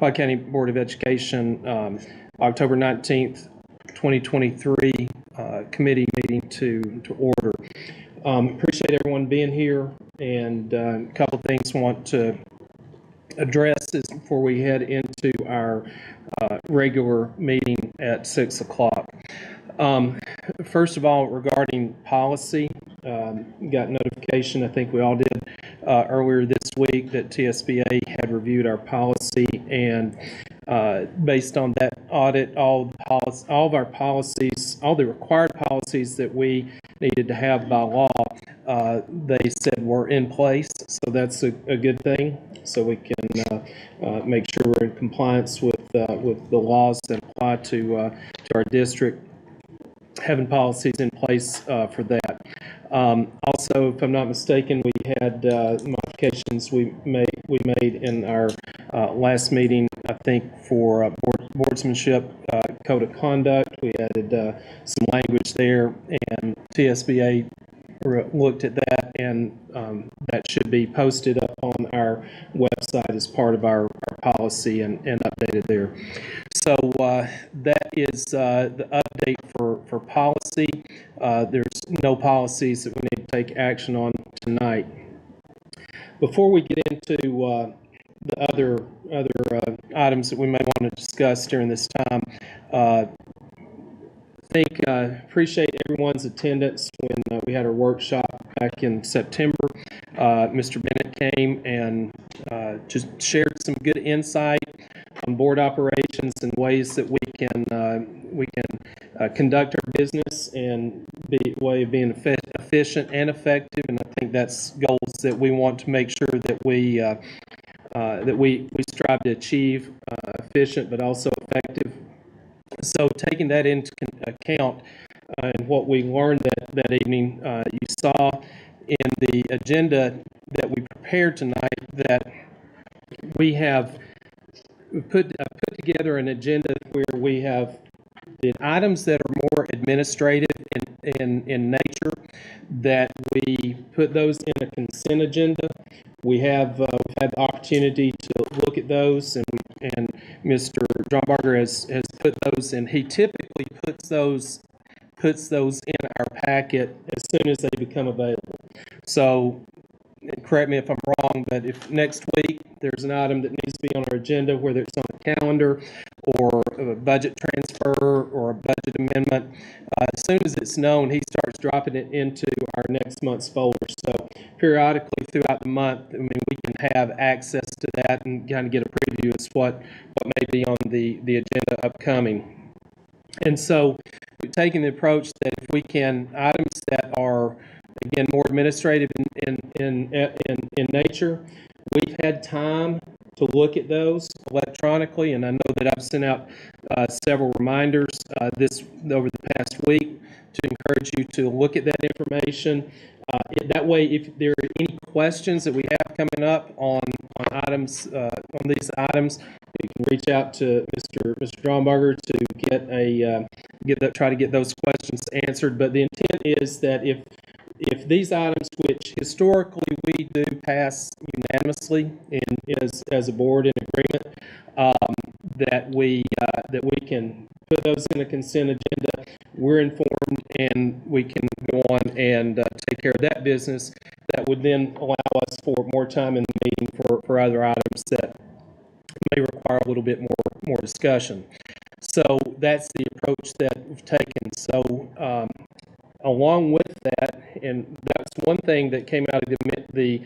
Clark County Board of Education, October 19th, 2023 committee meeting to order. Appreciate everyone being here, and a couple of things I want to address is before we head into our regular meeting at 6 o'clock. First of all, regarding policy, got notification, I think we all did, earlier this week that TSBA had reviewed our policy, and based on that audit, all of our policies, all the required policies that we needed to have by law, they said were in place, so that's a good thing. So we can make sure we're in compliance with the laws that apply to our district, having policies in place for that. Also, if I'm not mistaken, we had modifications we made in our last meeting, I think, for boardsmanship code of conduct. We added some language there, and TSBA looked at that, and that should be posted up on our website as part of our policy and updated there. So that is the update for policy. There's no policies that we need to take action on tonight. Before we get into the other items that we may want to discuss during this time, appreciate everyone's attendance when we had our workshop back in September. Mr. Bennett came and just shared some good insight on board operations and ways that we can conduct our business and be a way of being efficient and effective. And I think that's goals that we want to make sure that we strive to achieve, efficient but also effective. So taking that into account and what we learned that evening, you saw in the agenda that we prepared tonight that we have put together an agenda where we have the items that are more administrative in nature, that we put those in a consent agenda. We have had the opportunity to look at those, and Mr. Drombarger has put those, and he typically puts those in our packet as soon as they become available. So, correct me if I'm wrong, but if next week there's an item that needs to be on our agenda, whether it's on the calendar or a budget transfer or a budget amendment, as soon as it's known, he starts dropping it into our next month's folder. So periodically throughout the month, we can have access to that and kind of get a preview as what may be on the agenda upcoming. And so we've taken the approach that if we can, items that are, again, more administrative in nature, we've had time to look at those electronically, and I know that I've sent out several reminders over the past week to encourage you to look at that information. That way, if there are any questions that we have coming up on items, on these items, you can reach out to Mr. Drombarger to try to get those questions answered. But the intent is that if these items, which historically we do pass unanimously as a board in agreement, that we can put those in a consent agenda, we're informed, and we can go on and take care of that business. That would then allow us for more time in the meeting for other items that may require a little bit more discussion. So that's the approach that we've taken. So along with that, and that's one thing that came out of the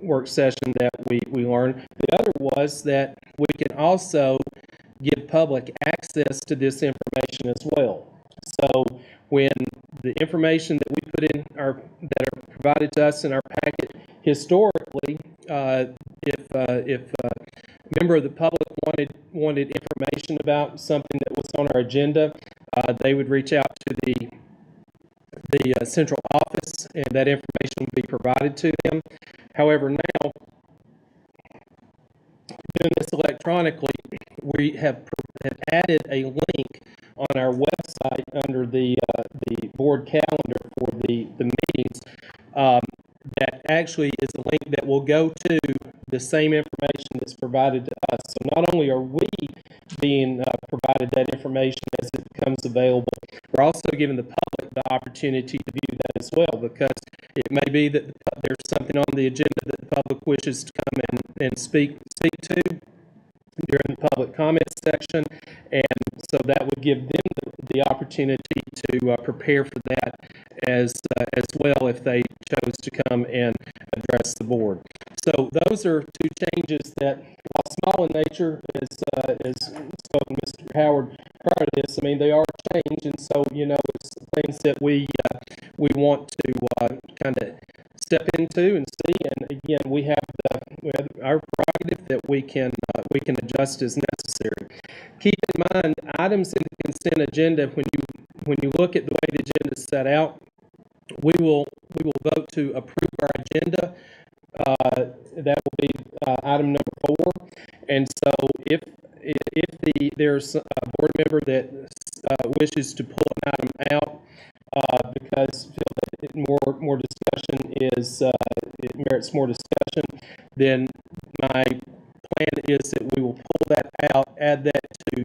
work session that we learned. The other was that we can also give public access to this information as well. So when the information that we put in that are provided to us in our packet historically, if a member of the public wanted information about something that was on our agenda, they would reach out to the central office, and that information will be provided to them. However, now, doing this electronically, we have added a link on our website under the board calendar for the meetings that actually is a link that will go to the same information that's provided to us. So not only are we being provided that information as it becomes available, we're also giving the public the opportunity to view that as well, because it may be that there's something on the agenda that the public wishes to come and speak to during the public comment section, and so that would give them the opportunity to prepare for that as well if they chose to come and address the board. So those are two changes that, while small in nature, as spoken to Mr. Howard prior to this, I mean, they are change, and so, it's things that we want to kind of step into and see. And again, we have our prerogative that we can adjust as necessary. Keep in mind, items in the consent agenda, when you look at the way the agenda is set out, we will vote to approve our agenda. That will be item number 4. And so if there's a board member that wishes to pull an item out because feel that more discussion it merits more discussion, then my plan is that we will pull that out, add that to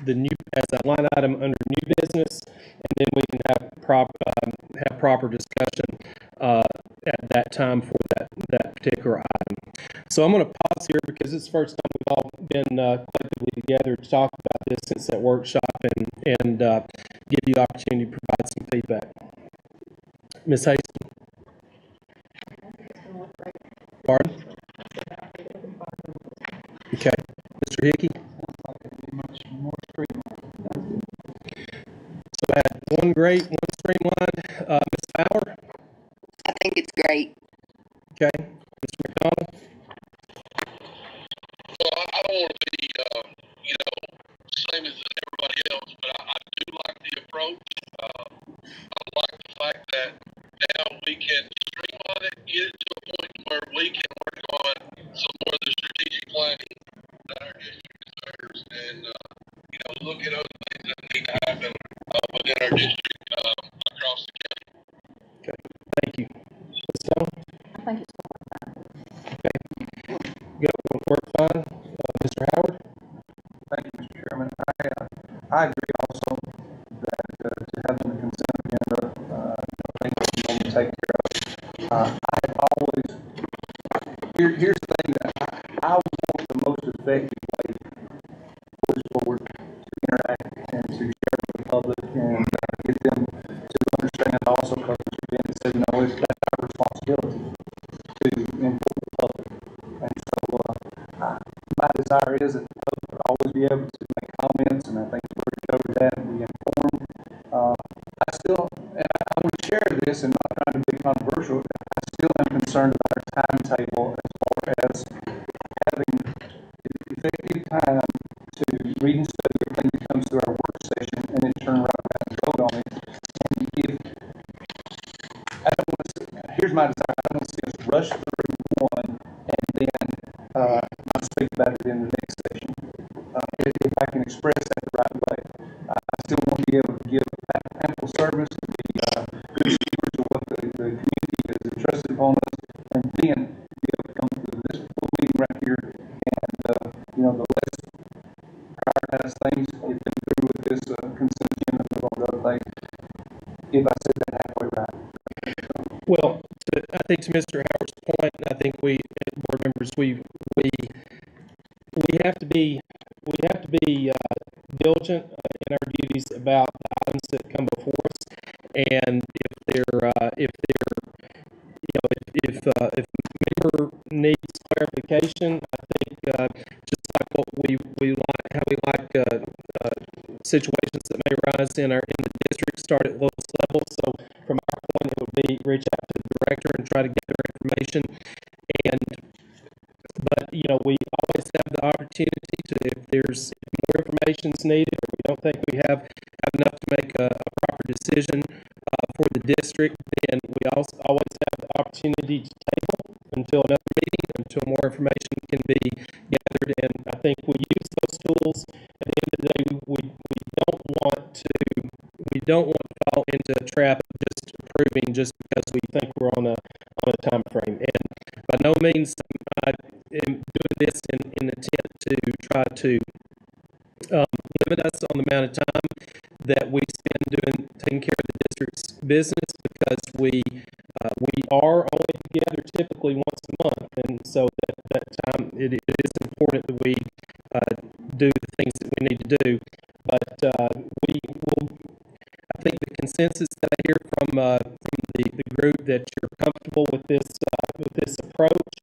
the new as a line item under new business, and then we can have proper discussion at that time for that particular item. So I'm going to pause here because it's the first time we've all been collectively together to talk about this since that workshop, and give you the opportunity to provide some feedback. Ms. Hastings? Pardon? Okay. Mr. Hickey? So I had one streamlined. Ms. Fowler? I think it's great. Okay. Mr. McDonald? Well, I don't want to be, same as everybody else, but I do like the approach. I like the fact that now we can streamline it, get it to a point where we can work on some more of the strategic planning that our district deserves, and look at other things that need to happen within our district across the county. Okay. Thank you. Ms. Stone? I think it's Okay. Go work fine. Mr. Howard? Thank you, Mr. Chairman. I agree also that to have the consent agenda, things that you want to take care of. I always, here's the thing that I want the most effective way for this board to interact and to share with the public and get them to understand also, because Mr. Bennett said, that's our responsibility to inform the public. And so my desire is that the public would always be able to make comments, and I think we're covered that and be informed. I want to share this and not trying to be controversial. I still am concerned about our timetable as far as having effective time to read and study everything that comes through our work session and then turn right around and vote on it. And here's my desire. I don't want to see us rush through one and then not speak about it in the next session. If I can express that the right way, I still want to be able to give ample service, to be good stewards of what the community has entrusted upon us, and then be able to come to this full meeting right here and the less prioritized things, get them through with this consent agenda and all the other things. If I said that halfway right. Well, I think to Mr. Howard's point, I think we, board members, we have to be diligent in our duties about the items that come before us, and if a member needs clarification, I think just like what we like, how we like situations that may arise in the district start at lowest level. So from our point, it would be reach out to the director and try to gather information. But we always have the opportunity to, if more information is needed, or we don't think we have enough to make a proper decision for the district, then we also always have the opportunity to table until another meeting, until more information can be gathered. And I think we use those tools. At the end of the day, we don't want to fall into a trap of just approving just because we think we're on a time frame. And by no means am doing this in intent to try to limit us on the amount of time that we spend taking care of the district's business, because we are only together typically once a month, and so that time it is important that we do the things that we need to do. But we will. I think the consensus that I hear from the group that you're comfortable with this approach,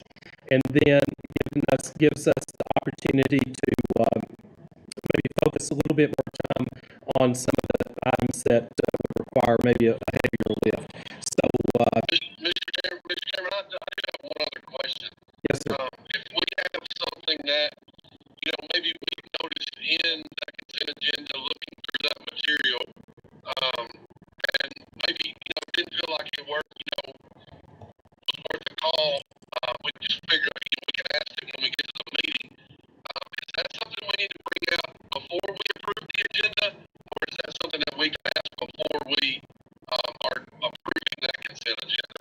and then gives us the opportunity to maybe focus a little bit more time on some of the items that would require maybe a heavier lift. So, Mr. Chairman, I do have one other question. yes, sir. If we have something that, maybe we noticed in that consent agenda, looking through that material, and maybe, didn't feel like it worked, was worth a call, we just figured, we can ask it when we get to the meeting. Is that something we need to bring out before we approve the agenda, or is that something that we can ask before we are approving that consent agenda?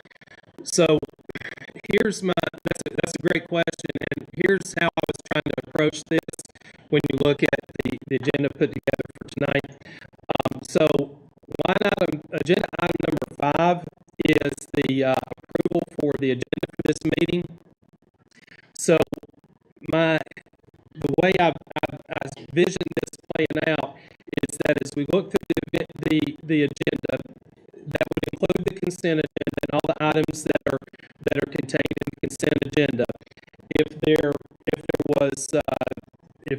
So that's a great question, and here's how I was trying to approach this when you look at the agenda put together for tonight. So agenda item number 5 is the approval for the agenda for this meeting. So the way I vision this playing out is that as we look through the agenda, that would include the consent agenda and all the items that are contained in the consent agenda. If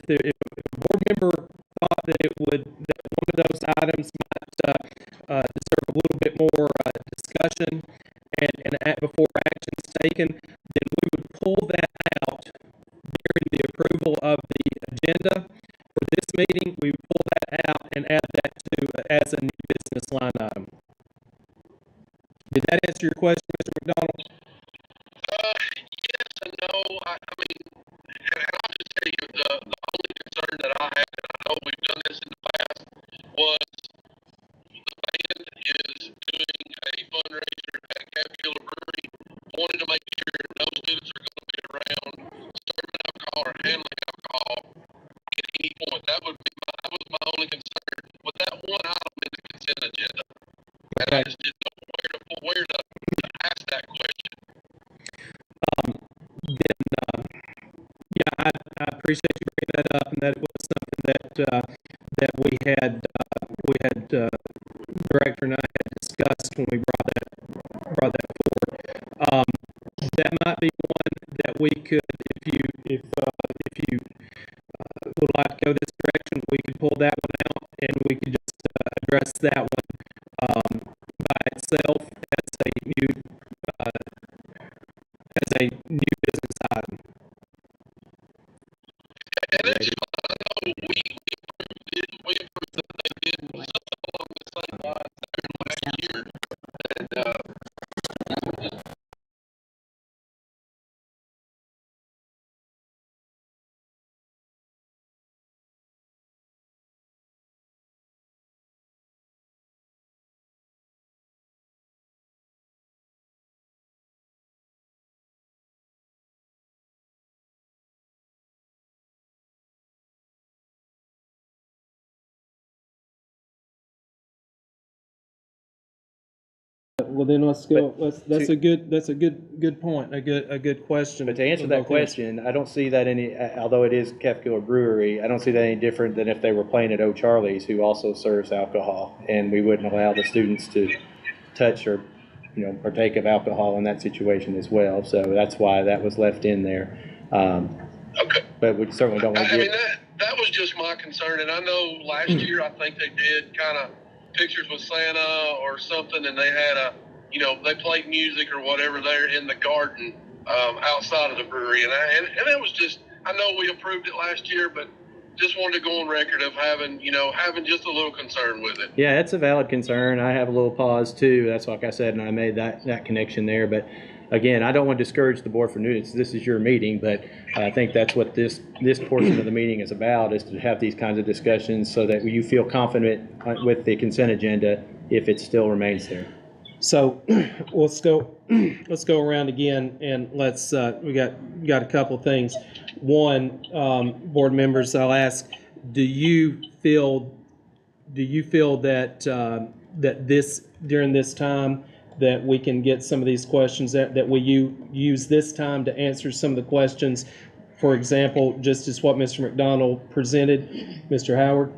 a board member thought that one of those items might deserve a little bit more discussion and before action's taken, then we would pull that out during the approval of the agenda for this meeting. We would pull that out and add that as a new business line item. Did that answer your question, Mr. McDonald? Yes and no. I mean, and I'll just tell you, the only concern that I had, and I know we've done this in the past, was the band is doing a fundraiser at Capula Brewery. Wanted to make sure no students are going to be around serving alcohol or handling alcohol at any point. That was my only concern with that one item in the consent agenda. And I just didn't know where to ask that question. Yeah, I appreciate you bringing that up, and that was something that we had director and I had discussed when we brought that forward. That might be one that we could, if you would like to go this direction, we could pull that one out and we could just address that one by itself as a new business item. And that's fine. I know we approved that they did something along the same lines last year. And, Well, then let's go. That's a good point. A good question. But to answer that question, I don't see that although it is Capula Brewery, I don't see that any different than if they were playing at O'Charlie's, who also serves alcohol, and we wouldn't allow the students to touch or, partake of alcohol in that situation as well. So that's why that was left in there. okay. But we certainly don't want to I mean, that was just my concern. And I know last year, I think they did kind of pictures with Santa or something, and they had they played music or whatever there in the garden outside of the brewery, and it was just, I know we approved it last year, but just wanted to go on record of having just a little concern with it. Yeah, it's a valid concern. I have a little pause too. That's like I said, and I made that connection there. But again, I don't want to discourage the board from doing it. This is your meeting, but I think that's what this portion of the meeting is about, is to have these kinds of discussions so that you feel confident with the consent agenda if it still remains there. So let's go around again and let's, we got a couple of things. One, board members, I'll ask, do you feel that, that this, during this time, that we can get some of these questions, that we use this time to answer some of the questions? For example, just as what Mr. McDonald presented, Mr. Howard?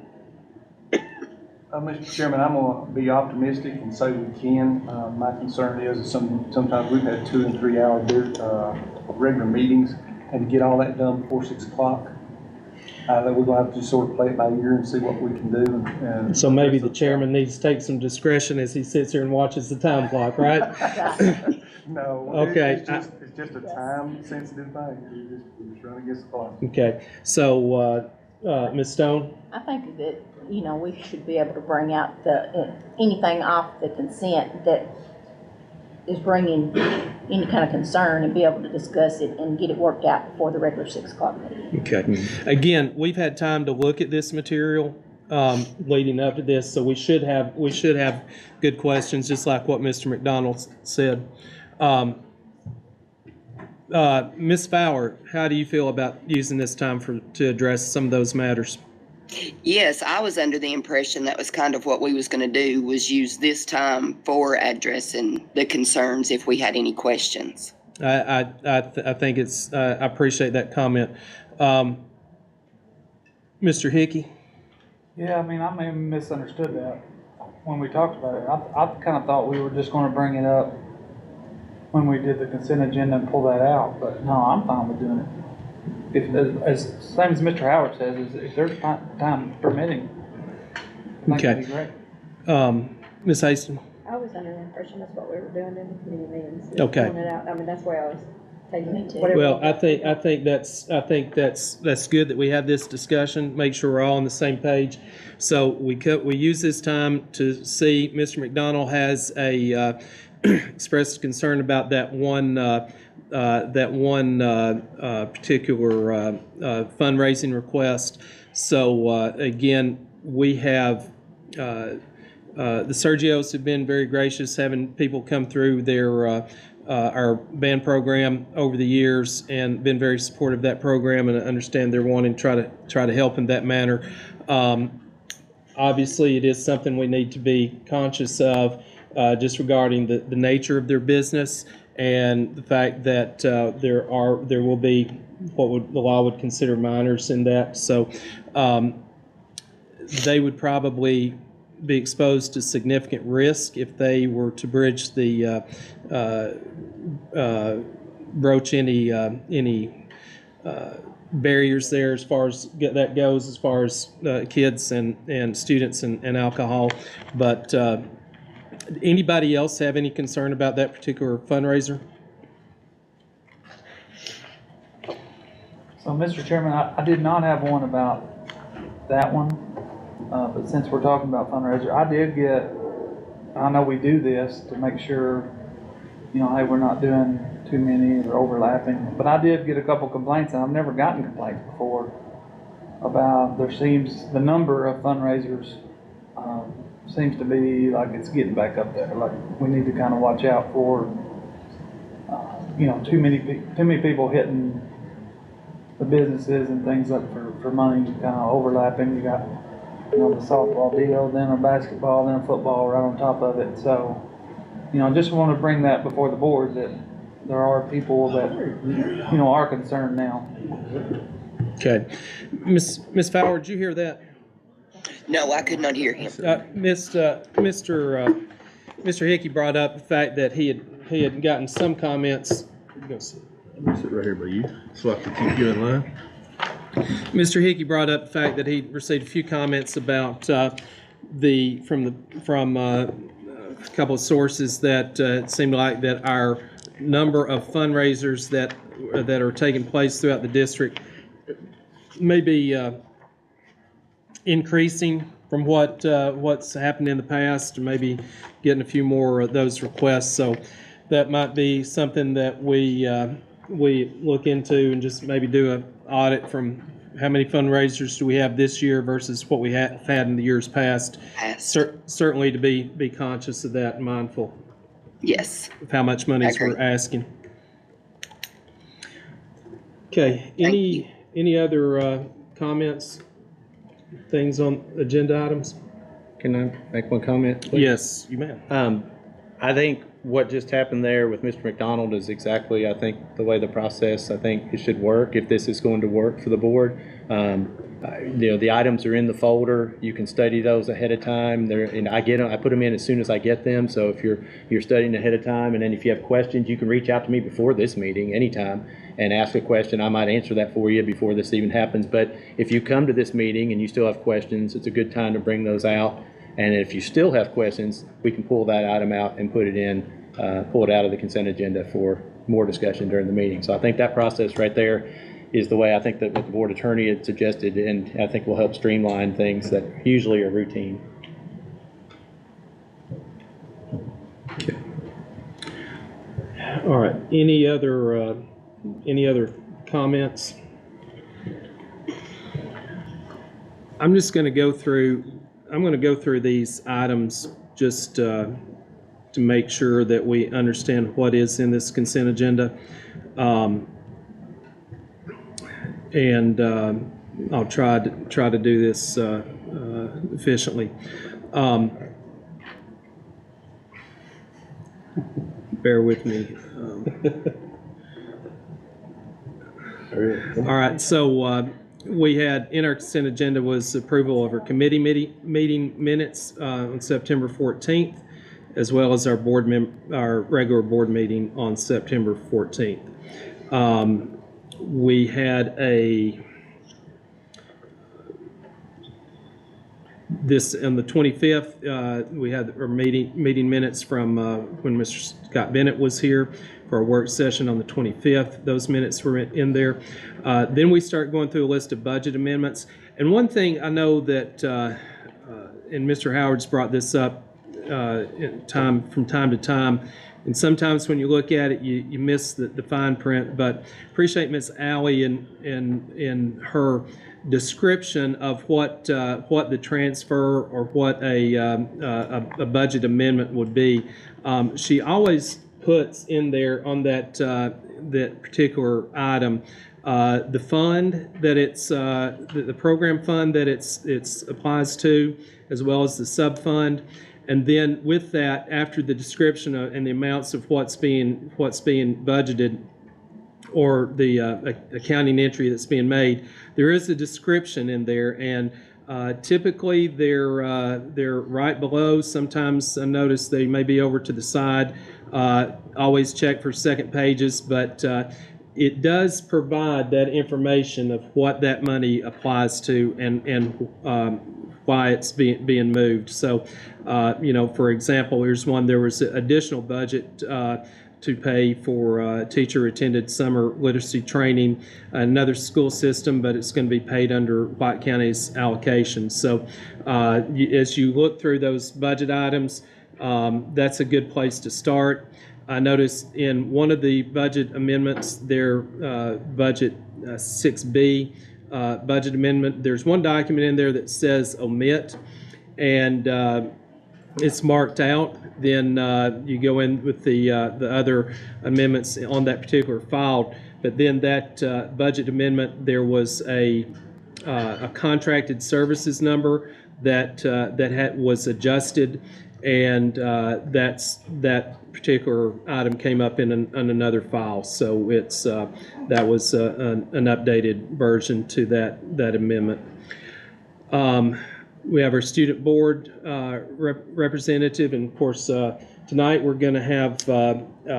Mr. Chairman, I'm going to be optimistic and say we can. My concern is that sometimes we've had 2 and 3 hour regular meetings, and to get all that done before 6 o'clock, that we're going to have to just sort of play it by ear and see what we can do. And So maybe the chairman needs to take some discretion as he sits here and watches the time clock, right? No. Okay. It's just a time sensitive thing. We're just running against the clock. Okay, so, Ms. Stone? I think that, we should be able to bring out anything off the consent that is bringing any kind of concern and be able to discuss it and get it worked out before the regular 6 o'clock meeting. Okay. Again, we've had time to look at this material leading up to this, so we should have good questions, just like what Mr. McDonald said. Ms. Fowler, how do you feel about using this time to address some of those matters? Yes, I was under the impression that was kind of what we was going to do, was use this time for addressing the concerns if we had any questions. I think it's, I appreciate that comment. Mr. Hickey? Yeah, I mean, I may have misunderstood that when we talked about it. I kind of thought we were just going to bring it up when we did the consent agenda and pull that out, but no, I'm fine with doing it. If, as same as Mr. Howard says, if there's time permitting, I think that'd be great. Ms. Haston? I was under the impression that's what we were doing in the committee meetings. is Okay. pulling it out. I mean, that's where I was taking it. Well, I think that's good that we have this discussion, make sure we're all on the same page. So we use this time to see Mr. McDonald has expressed concern about that one particular fundraising request. So again, we have the Sergios have been very gracious, having people come through their our band program over the years, and been very supportive of that program, and I understand they're wanting to try to help in that manner. Obviously, it is something we need to be conscious of, just regarding the nature of their business and the fact that there will be what the law would consider minors in that. So they would probably be exposed to significant risk if they were to bridge the broach any barriers there as far as that goes, as far as kids and students and alcohol. But anybody else have any concern about that particular fundraiser? So, Mr. Chairman, I did not have one about that one, but since we're talking about fundraiser, I know we do this to make sure, hey, we're not doing too many or overlapping, but I did get a couple complaints, and I've never gotten complaints before about the number of fundraisers seems to be like it's getting back up there. Like we need to kind of watch out for, too many people hitting the businesses and things up for money, kind of overlapping. You got, the softball deal, then a basketball, then a football right on top of it. So, just want to bring that before the board that there are people that, are concerned now. Okay. Ms. Fowler, did you hear that? No, I could not hear him. Mr. Hickey brought up the fact that he had gotten some comments. I'm gonna sit right here by you, so I can keep you in line. Mr. Hickey brought up the fact that he received a few comments about from a couple of sources that it seemed like that our number of fundraisers that are taking place throughout the district may be increasing from what's happened in the past, and maybe getting a few more of those requests. So that might be something that we look into and just maybe do an audit from how many fundraisers do we have this year versus what we had in the years past. Certainly to be conscious of that and mindful. Yes. of how much monies I we're agree. asking. Okay, Thank you. any other comments, things on agenda items? Can I make one comment, please? Yes, you may. I think what just happened there with Mr. McDonald is exactly, I think, the way the process, I think it should work, if this is going to work for the board. The items are in the folder. You can study those ahead of time. And I get them, I put them in as soon as I get them. So if you're studying ahead of time, and then if you have questions, you can reach out to me before this meeting, anytime, and ask a question. I might answer that for you before this even happens. But if you come to this meeting and you still have questions, it's a good time to bring those out. And if you still have questions, we can pull that item out and pull it out of the consent agenda for more discussion during the meeting. So I think that process right there is the way I think that what the board attorney had suggested, and I think will help streamline things that usually are routine. All right, any other comments? I'm going to go through these items just to make sure that we understand what is in this consent agenda. I'll try to do this efficiently. Bear with me. All right, so we had in our consent agenda was approval of our committee meeting minutes on September 14th, as well as our regular board meeting on September 14th. We had on the 25th, we had our meeting minutes from when Mr. Scott Bennett was here for our work session on the 25th. Those minutes were in there. Then we start going through a list of budget amendments. And one thing I know that, and Mr. Howard's brought this up from time to time, and sometimes when you look at it, you miss the fine print. But appreciate Ms. Alley in her description of what the transfer or what a budget amendment would be. She always puts in there on that particular item the fund that it's the program fund that it's applies to, as well as the sub fund. And then with that, after the description and the amounts of what's being budgeted, or the accounting entry that's being made, there is a description in there, and typically they're right below. Sometimes I notice they may be over to the side. Always check for second pages, but it does provide that information of what that money applies to and why it's being moved. So, for example, there was additional budget to pay for teacher-attended summer literacy training, another school system, but it's going to be paid under White County's allocation. So, as you look through those budget items, that's a good place to start. I noticed in one of the budget amendments, their budget 6B budget amendment, there's one document in there that says omit, and it's marked out. Then you go in with the other amendments on that particular file. But then that budget amendment, there was a contracted services number that was adjusted, and that particular item came up in another file. So it's that was an updated version to that amendment. We have our student board representative, and of course tonight we're going to have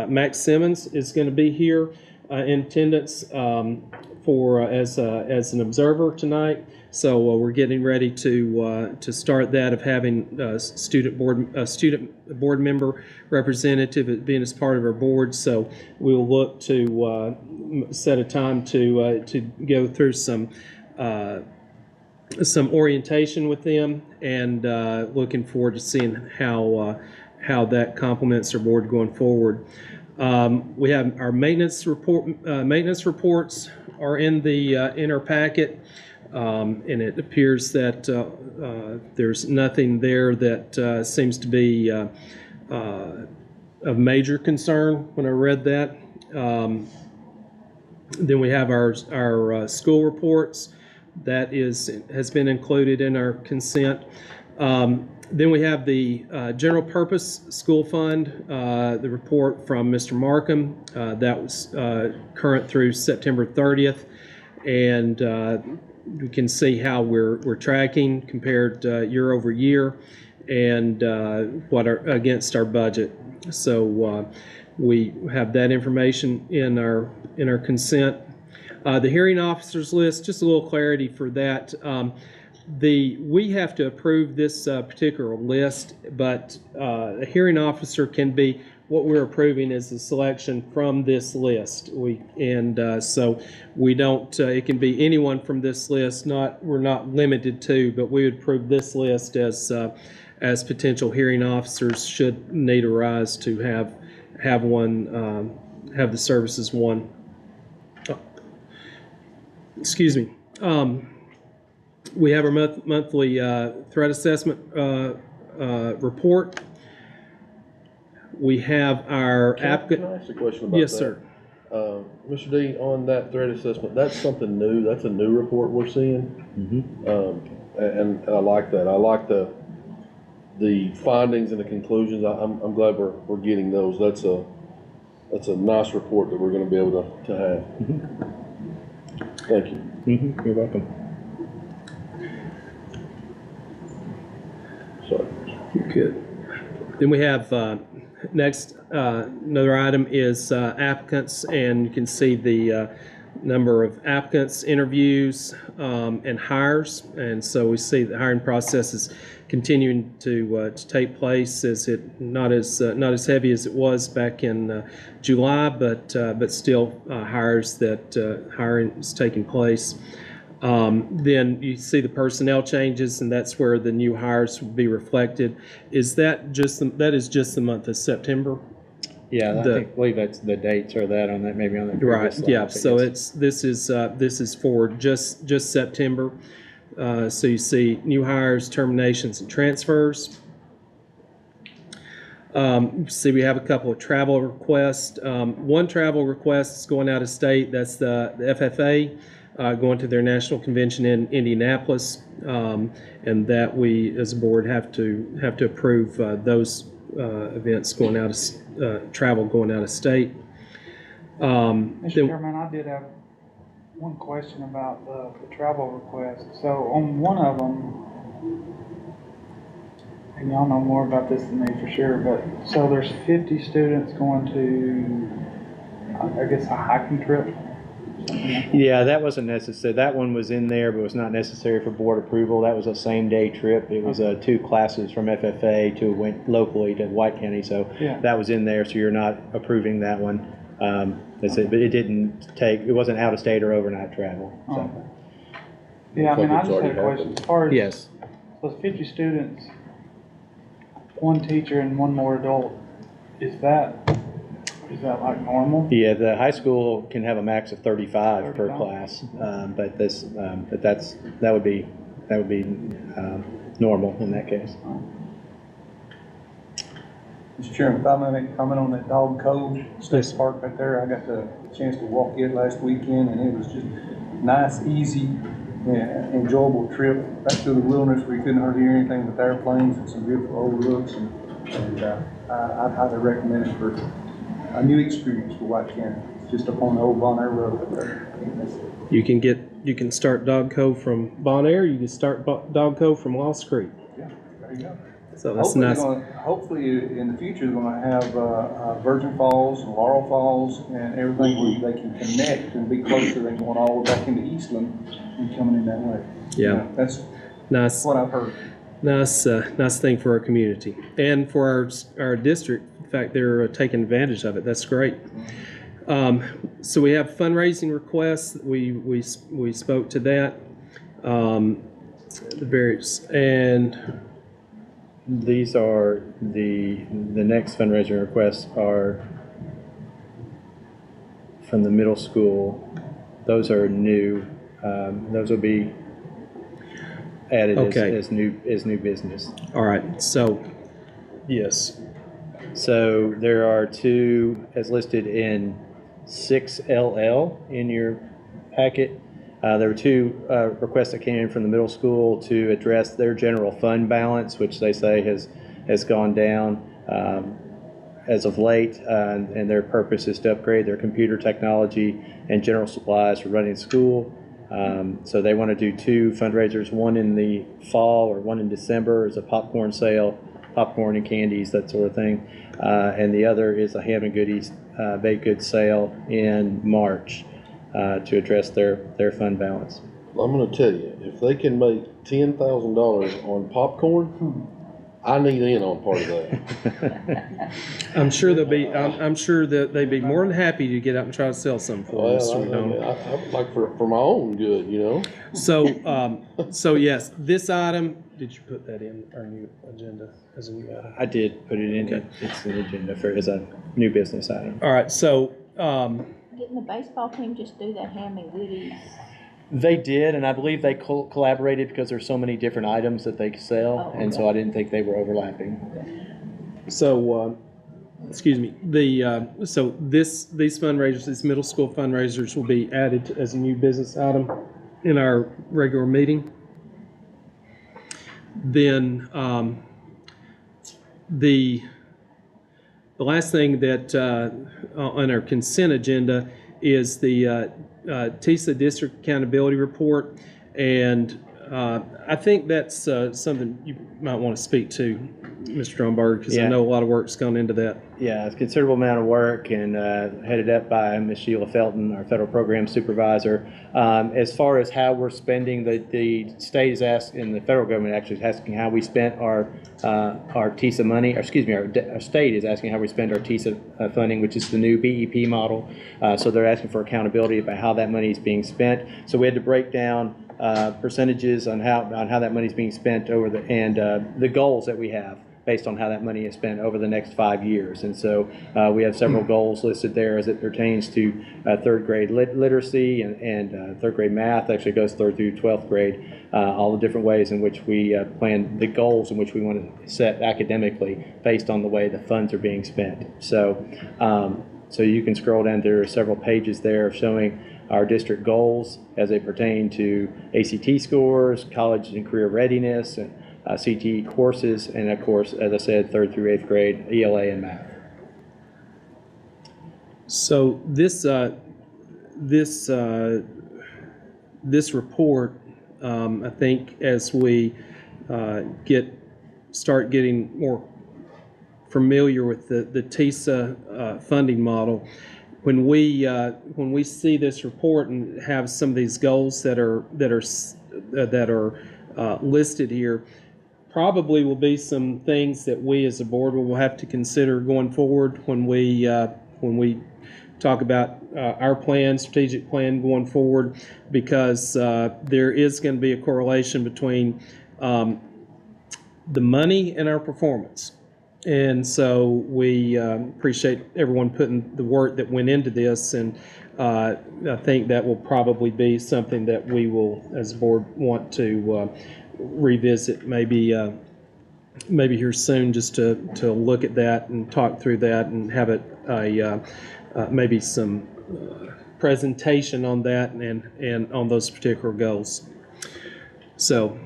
Max Simmons is going to be here in attendance as an observer tonight. So we're getting ready to start that of having a student board member representative being as part of our board. So we'll look to set a time to go through some orientation with them, and looking forward to seeing how that complements our board going forward. We have our maintenance reports are in our packet, and it appears that there's nothing there that seems to be of major concern when I read that. Then we have our school reports. That has been included in our consent. Then we have the general purpose school fund, the report from Mr. Markham. That was current through September 30th. And we can see how we're tracking compared year over year and what are against our budget. So we have that information in our consent. The hearing officers list, just a little clarity for that. We have to approve this particular list, but a hearing officer can be, what we're approving is the selection from this list. So we don't, it can be anyone from this list, we're not limited to, but we would approve this list as potential hearing officers should need arise to have the services one. Excuse me. We have our monthly threat assessment report. We have our applicant. Can I ask a question about that? Yes, sir. Mr. D, on that threat assessment, that's something new. That's a new report we're seeing. And I like that. I like the findings and the conclusions. I'm glad we're getting those. That's a nice report that we're going to be able to have. Thank you. You're welcome. Sorry. Good. Then we have next, another item is applicants, and you can see the number of applicants, interviews, and hires. And so we see the hiring process is continuing to take place. Not as heavy as it was back in July, but still hiring is taking place. Then you see the personnel changes, and that's where the new hires will be reflected. That is just the month of September? Yeah, I believe that's the dates or that on that, maybe on the previous Right, slide, yeah, I so guess. this is for just September. So you see new hires, terminations, and transfers. See, we have a couple of travel requests. One travel request is going out of state. That's the FFA going to their national convention in Indianapolis, and that we, as a board, have to approve those events going out of travel going out of state. Mr. Chairman, I did have one question about the travel request. So on one of them, and y'all know more about this than me for sure, but so there's 50 students going to, I guess, a hiking trip? Yeah, that wasn't necessary. That one was in there, but was not necessary for board approval. That was a same-day trip. It was 2 classes from FFA went locally to White County, so Yeah. that was in there, so you're not approving that one. That's it, but it wasn't out-of-state or overnight travel. So. Oh. Yeah, I mean, I just had a question. As far as Yes. those 50 students, one teacher and one more adult, is that like normal? Yeah, the high school can have a max of 35 per 35. class, but that would be normal in that case. Mr. Chairman, if I may comment on that Dog Cove State Park right there, I got the chance to walk it last weekend, and it was just nice, easy, enjoyable trip back through the wilderness where you couldn't hardly hear anything but airplanes and some beautiful overlooks, and I'd highly recommend it for a new experience for White County. It's just up on the old Bon Air Road up there. You can start Dog Cove from Bon Air. You can start Dog Cove from Lost Creek. Yeah, there you go. So that's nice. Hopefully in the future, they're gonna have Virgin Falls and Laurel Falls and everything where they can connect and be closer than going all the way back into Eastland and coming in that way. Yeah. That's Nice. what I've heard. Nice thing for our community and for our district. In fact, they're taking advantage of it. That's great. So we have fundraising requests. We spoke to that. The various, and These are the next fundraising requests are from the middle school. Those are new. Those will be added Okay. as new business. all right. So yes. So there are two, as listed in 6LL in your packet. There were two requests that came in from the middle school to address their general fund balance, which they say has gone down as of late, and their purpose is to upgrade their computer technology and general supplies for running school. So they want to do two fundraisers, one in the fall or one in December as a popcorn sale, popcorn and candies, that sort of thing. And the other is a ham and goodies baked goods sale in March to address their fund balance. I'm gonna tell you, if they can make $10,000 on popcorn, I need in on part of that. I'm sure I'm sure that they'd be more than happy to get out and try to sell some for us. Well, I like for my own good, you know? So yes, this item, did you put that in our new agenda as a new item? I did put it in. Okay. It's an agenda for as a new business item. All right, so, Didn't the baseball team just do that ham and goodies? They did, and I believe they collaborated because there's so many different items that they sell, Oh, and so okay. I didn't think they were overlapping. so, excuse me, so these fundraisers, these middle school fundraisers will be added as a new business item in our regular meeting. Then, the last thing that, on our consent agenda is the TISA District Accountability Report. And I think that's something you might want to speak to, Mr. Drumberg, because I Yeah. know a lot of work's gone into that. Yeah, it's a considerable amount of work, and headed up by Ms. Sheila Felton, our federal program supervisor. As far as how we're spending, the state is asking, and the federal government actually is asking how we spent our TISA money, or excuse me, our state is asking how we spend our TISA funding, which is the new BEP model. So they're asking for accountability about how that money is being spent. So we had to break down percentages on how that money is being spent over the goals that we have based on how that money is spent over the next 5 years. And so we have several goals listed there as it pertains to third grade literacy and third grade math. Actually goes through 12th grade, all the different ways in which we plan the goals in which we want to set academically based on the way the funds are being spent. So, so you can scroll down, there are several pages there showing our district goals as they pertain to ACT scores, college and career readiness, and CTE courses, and of course, as I said, 3rd through 8th grade, ELA and math. So this report, I think, as we start getting more familiar with the TISA funding model, when we see this report and have some of these goals that are listed here, probably will be some things that we as a board will have to consider going forward when we talk about our plan, strategic plan going forward, because there is going to be a correlation between the money and our performance. And so we appreciate everyone putting the work that went into this, and I think that will probably be something that we will, as a board, want to revisit maybe here soon, just to look at that and talk through that and have it maybe some presentation on that and on those particular goals. So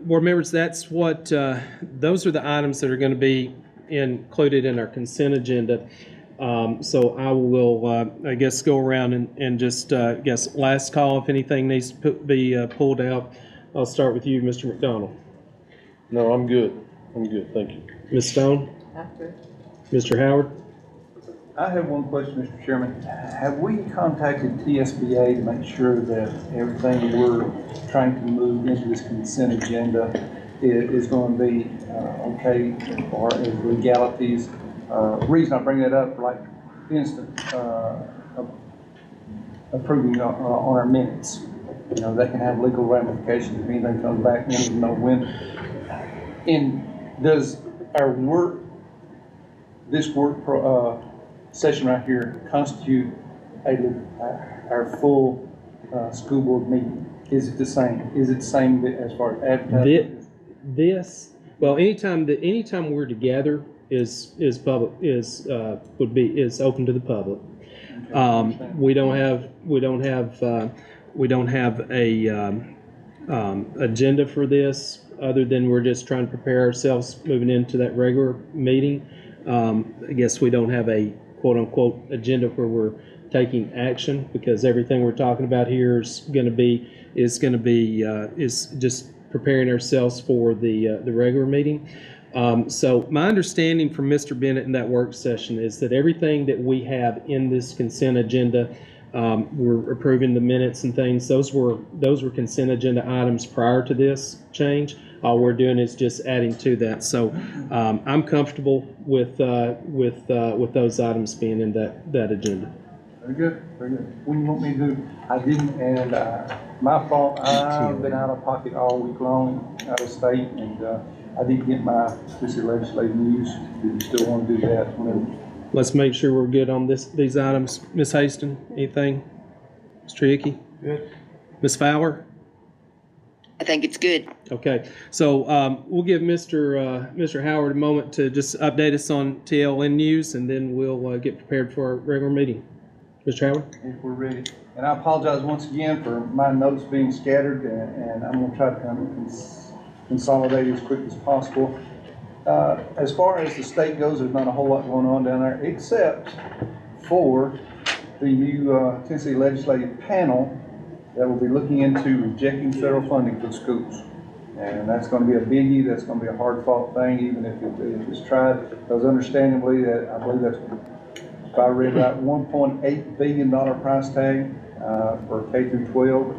board members, that's what those are the items that are going to be included in our consent agenda. So I will, I guess, go around and just, I guess, last call if anything needs to be pulled out. I'll start with you, Mr. McDonald. No, I'm good. Thank you. Ms. Stone? After. Mr. Howard? I have one question, Mr. Chairman. Have we contacted TSBA to make sure that everything we're trying to move into this consent agenda is going to be okay as far as legalities? Reason I bring that up, like, for instance, approving on our minutes. You know, that can have legal ramifications if anything comes back. We don't even know when. And does our work, this work session right here, constitute our full school board meeting? Is it the same? Is it the same as far as advertising? Well, anytime we're together is public, is open to the public. We don't have a agenda for this, other than we're just trying to prepare ourselves moving into that regular meeting. I guess we don't have a quote-unquote agenda where we're taking action, because everything we're talking about here is just preparing ourselves for the regular meeting. So my understanding from Mr. Bennett in that work session is that everything that we have in this consent agenda, we're approving the minutes and things. Those were consent agenda items prior to this change. All we're doing is just adding to that. So I'm comfortable with those items being in that agenda. Very good, very good. What do you want me to do? I didn't, and my fault, I've been out of pocket all week long, out of state, and I didn't get my Tennessee legislative news. Do you still want to do that? Whenever? Let's make sure we're good on these items. Ms. Haston, anything? Mr. Hickey? Good. Ms. Fowler? I think it's good. Okay, so we'll give Mr. Howard a moment to just update us on TLN news, and then we'll get prepared for our regular meeting. Mr. Howard? If we're ready. And I apologize once again for my notes being scattered, and I'm gonna try to kind of consolidate as quick as possible. As far as the state goes, there's not a whole lot going on down there, except for the new Tennessee Legislative Panel that will be looking into rejecting federal funding for schools. And that's going to be a biggie. That's going to be a hard-fought thing, even if it's tried. Because understandably, that I believe that's, if I read right, $1.8 billion price tag for K through 12,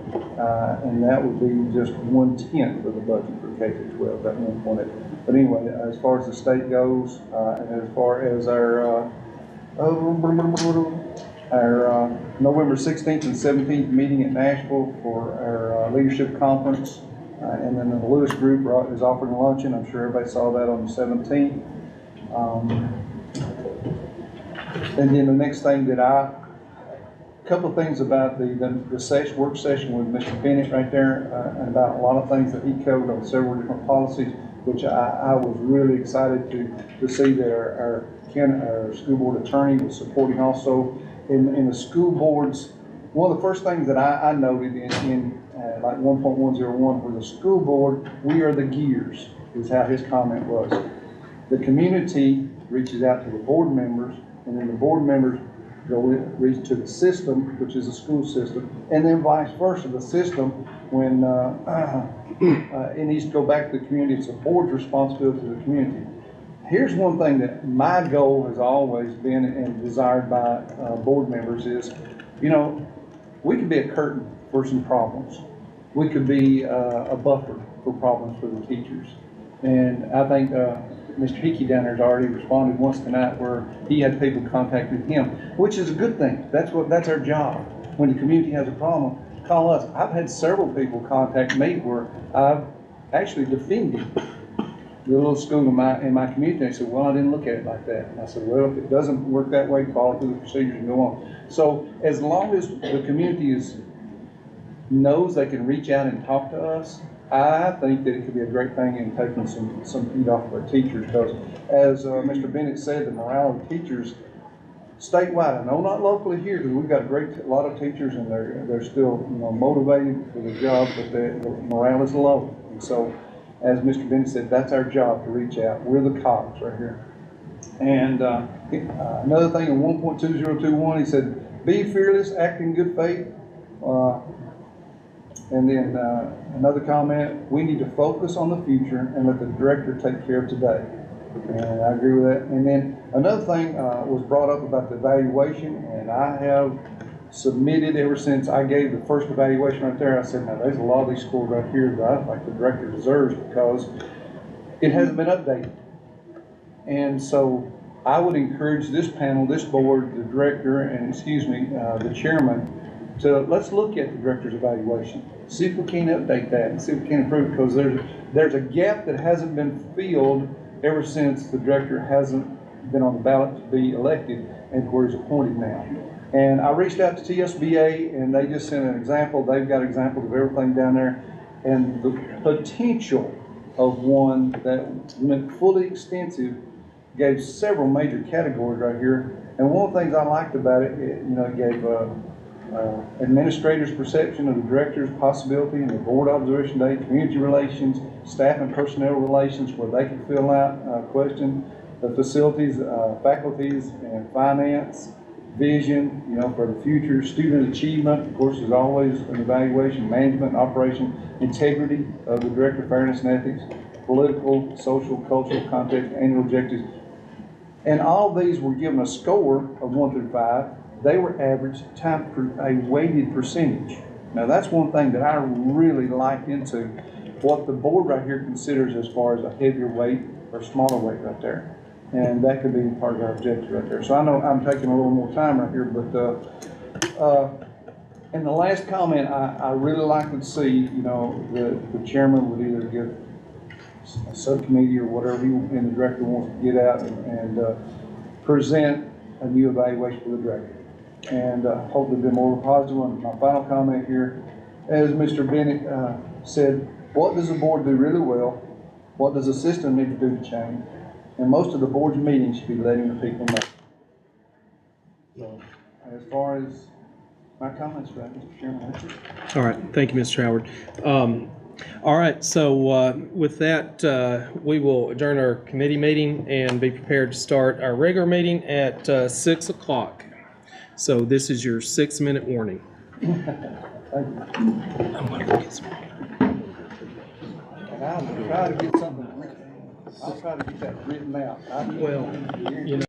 and that would be just 1/10 of the budget for K through 12. That 1.8. But anyway, as far as the state goes, and as far as our November 16th and 17th meeting at Nashville for our leadership conference, and then the Lewis Group is offering a luncheon. I'm sure everybody saw that on the 17th. And then the next thing that a couple of things about the work session with Mr. Bennett right there, and about a lot of things that he covered on several different policies, which I was really excited to see that our school board attorney was supporting also. In the school boards, one of the first things that I noted in like 1.101, where the school board, we are the gears, is how his comment was. The community reaches out to the board members, and then the board members reach to the system, which is the school system, and then vice versa. The system, when it needs to go back to the community, it's the board's responsibility to the community. Here's one thing that my goal has always been and desired by board members is, we could be a curtain for some problems. We could be a buffer for problems for the teachers. And I think Mr. Hickey down there has already responded once tonight where he had people contacting him, which is a good thing. That's our job. When the community has a problem, call us. I've had several people contact me where I've actually defended the little school in my community. They said, well, I didn't look at it like that. And I said, well, if it doesn't work that way, follow through the procedures and go on. So as long as the community knows they can reach out and talk to us, I think that it could be a great thing in taking some heat off of our teachers. Because as Mr. Bennett said, the morale of teachers statewide, I know not locally here, because we've got a lot of teachers and they're still motivated for the job, but the morale is low. And so, as Mr. Bennett said, that's our job to reach out. We're the cops right here. And another thing in 1.2021, he said, be fearless, act in good faith. And then another comment, we need to focus on the future and let the director take care of today. And I agree with that. And then another thing was brought up about the evaluation, and I have submitted ever since I gave the first evaluation right there. I said, now there's a lot of these scores right here that I think the director deserves because it hasn't been updated. And so I would encourage this panel, this board, the director, and the chairman, to let's look at the director's evaluation. See if we can update that and see if we can improve it, because there's a gap that hasn't been filled ever since the director hasn't been on the ballot to be elected and where he's appointed now. And I reached out to TSBA, and they just sent an example. They've got examples of everything down there. And the potential of one that went fully extensive, gave several major categories right here. And one of the things I liked about it, it gave administrators' perception of the director's possibility and the board observation day, community relations, staff and personnel relations, where they could fill out a question, the facilities, faculties and finance, vision, for the future, student achievement, of course, is always an evaluation, management, operation, integrity of the director, fairness and ethics, political, social, cultural context, annual objectives. And all of these were given a score of 1 through 5. They were averaged times a weighted percentage. Now that's one thing that I really liked into what the board right here considers as far as a heavier weight or smaller weight right there. And that could be part of our objective right there. So I know I'm taking a little more time right here, but in the last comment, I really like to see, the chairman would either give a subcommittee or whatever he and the director wants to get out and present a new evaluation for the director. And hopefully be more of a positive one. My final comment here, as Mr. Bennett said, what does the board do really well? What does the system need to do to change? And most of the board's meetings should be letting the people know. So, as far as my comments for that, Mr. Chairman, that's it. All right, thank you, Mr. Howard. All right, so with that, we will adjourn our committee meeting and be prepared to start our regular meeting at 6 o'clock. So this is your 6-minute warning. Thank you. I'm going to go get some. And I'll try to get something written. I'll try to get that written out. Well, you know.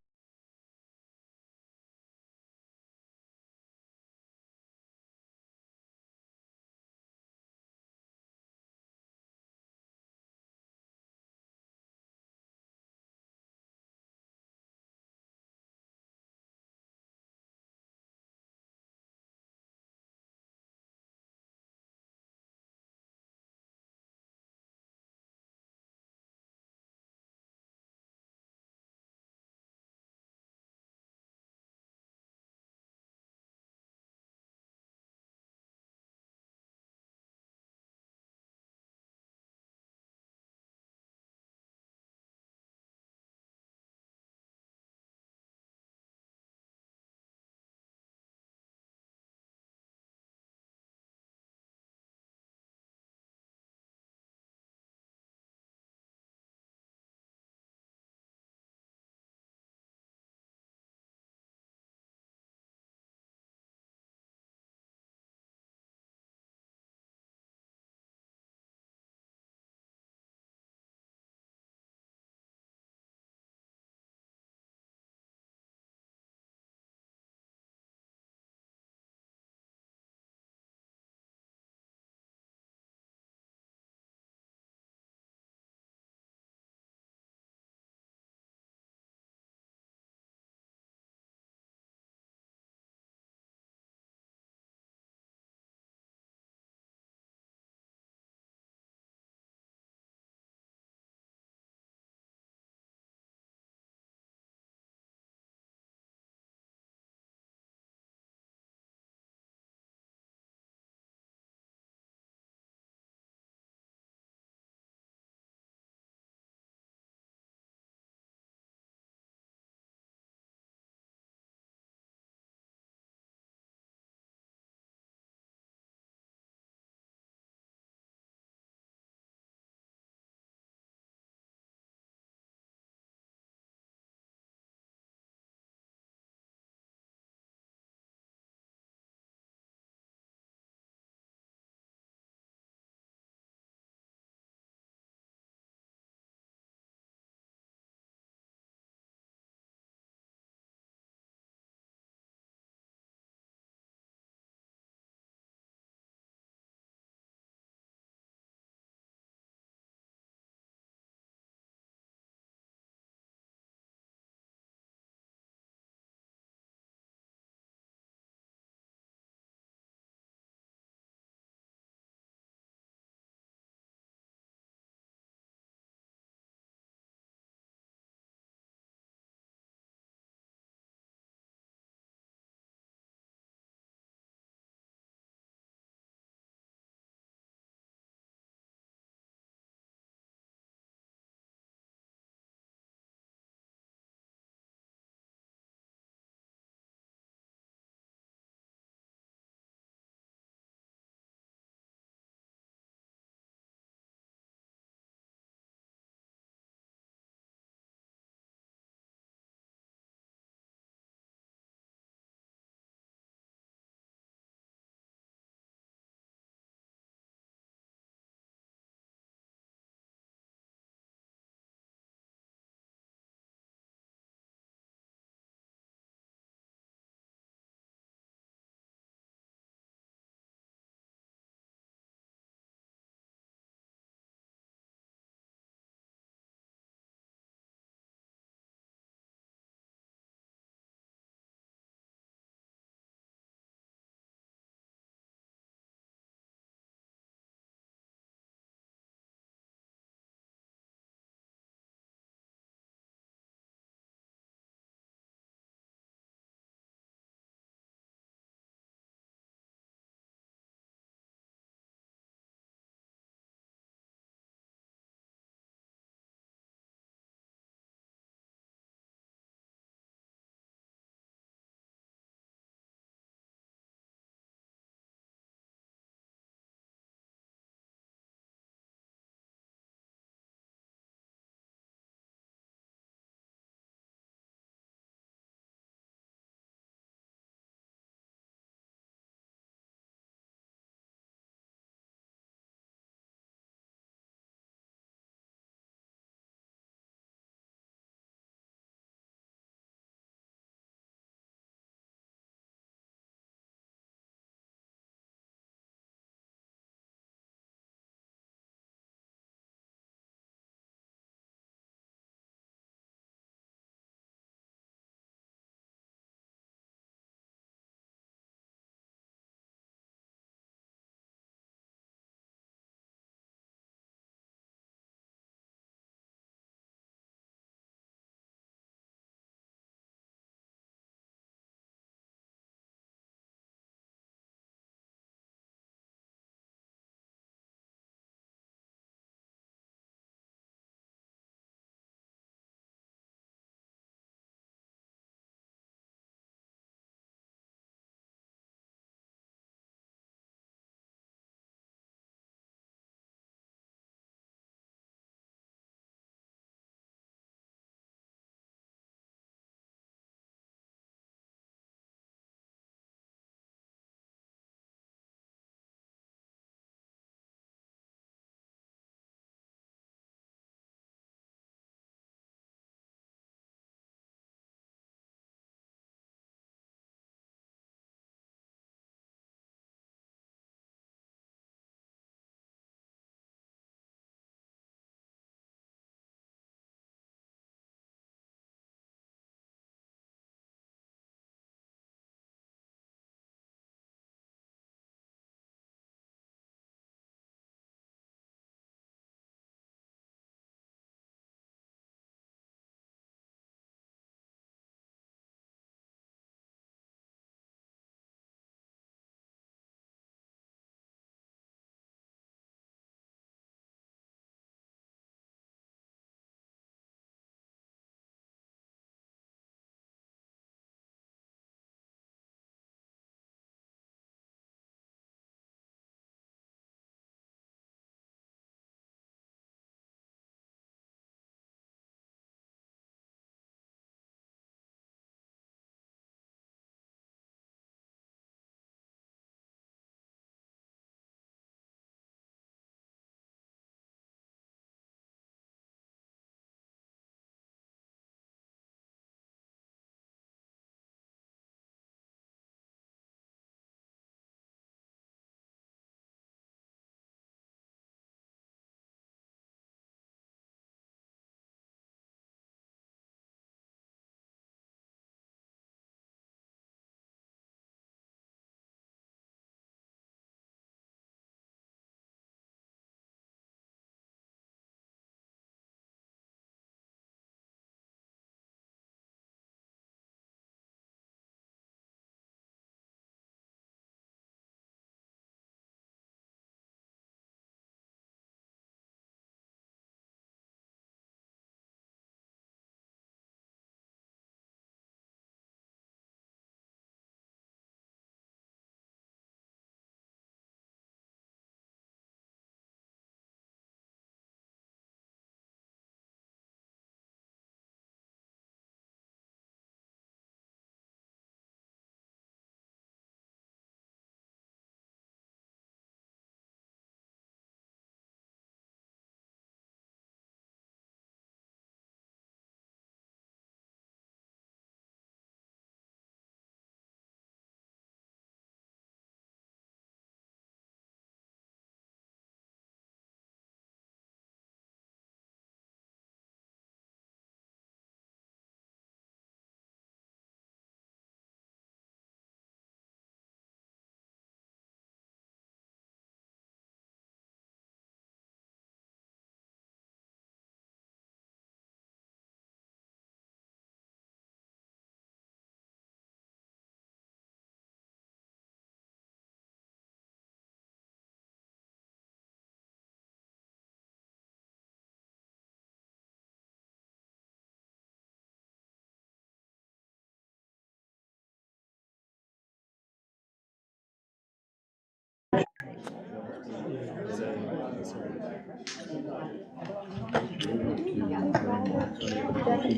All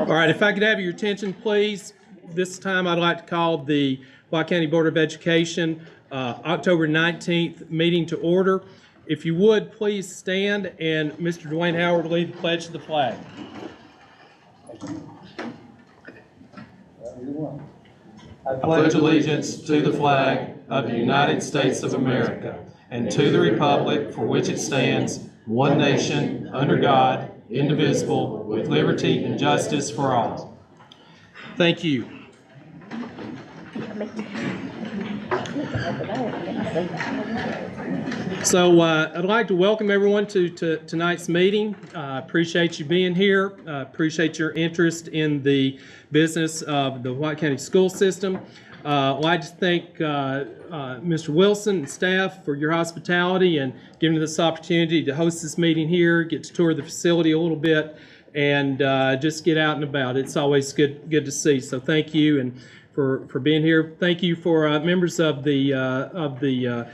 right, if I could have your attention, please. This time I'd like to call the White County Board of Education October 19th meeting to order. If you would, please stand, and Mr. Dwayne Howard will lead the pledge to the flag. I pledge allegiance to the flag of the United States of America and to the republic for which it stands, one nation, under God, indivisible, with liberty and justice for all. Thank you. So I'd like to welcome everyone to tonight's meeting. Appreciate you being here. Appreciate your interest in the business of the White County school system. I'd like to thank Mr. Wilson and staff for your hospitality and giving us this opportunity to host this meeting here, get to tour the facility a little bit, and just get out and about. It's always good to see. So thank you and for being here. Thank you for members of the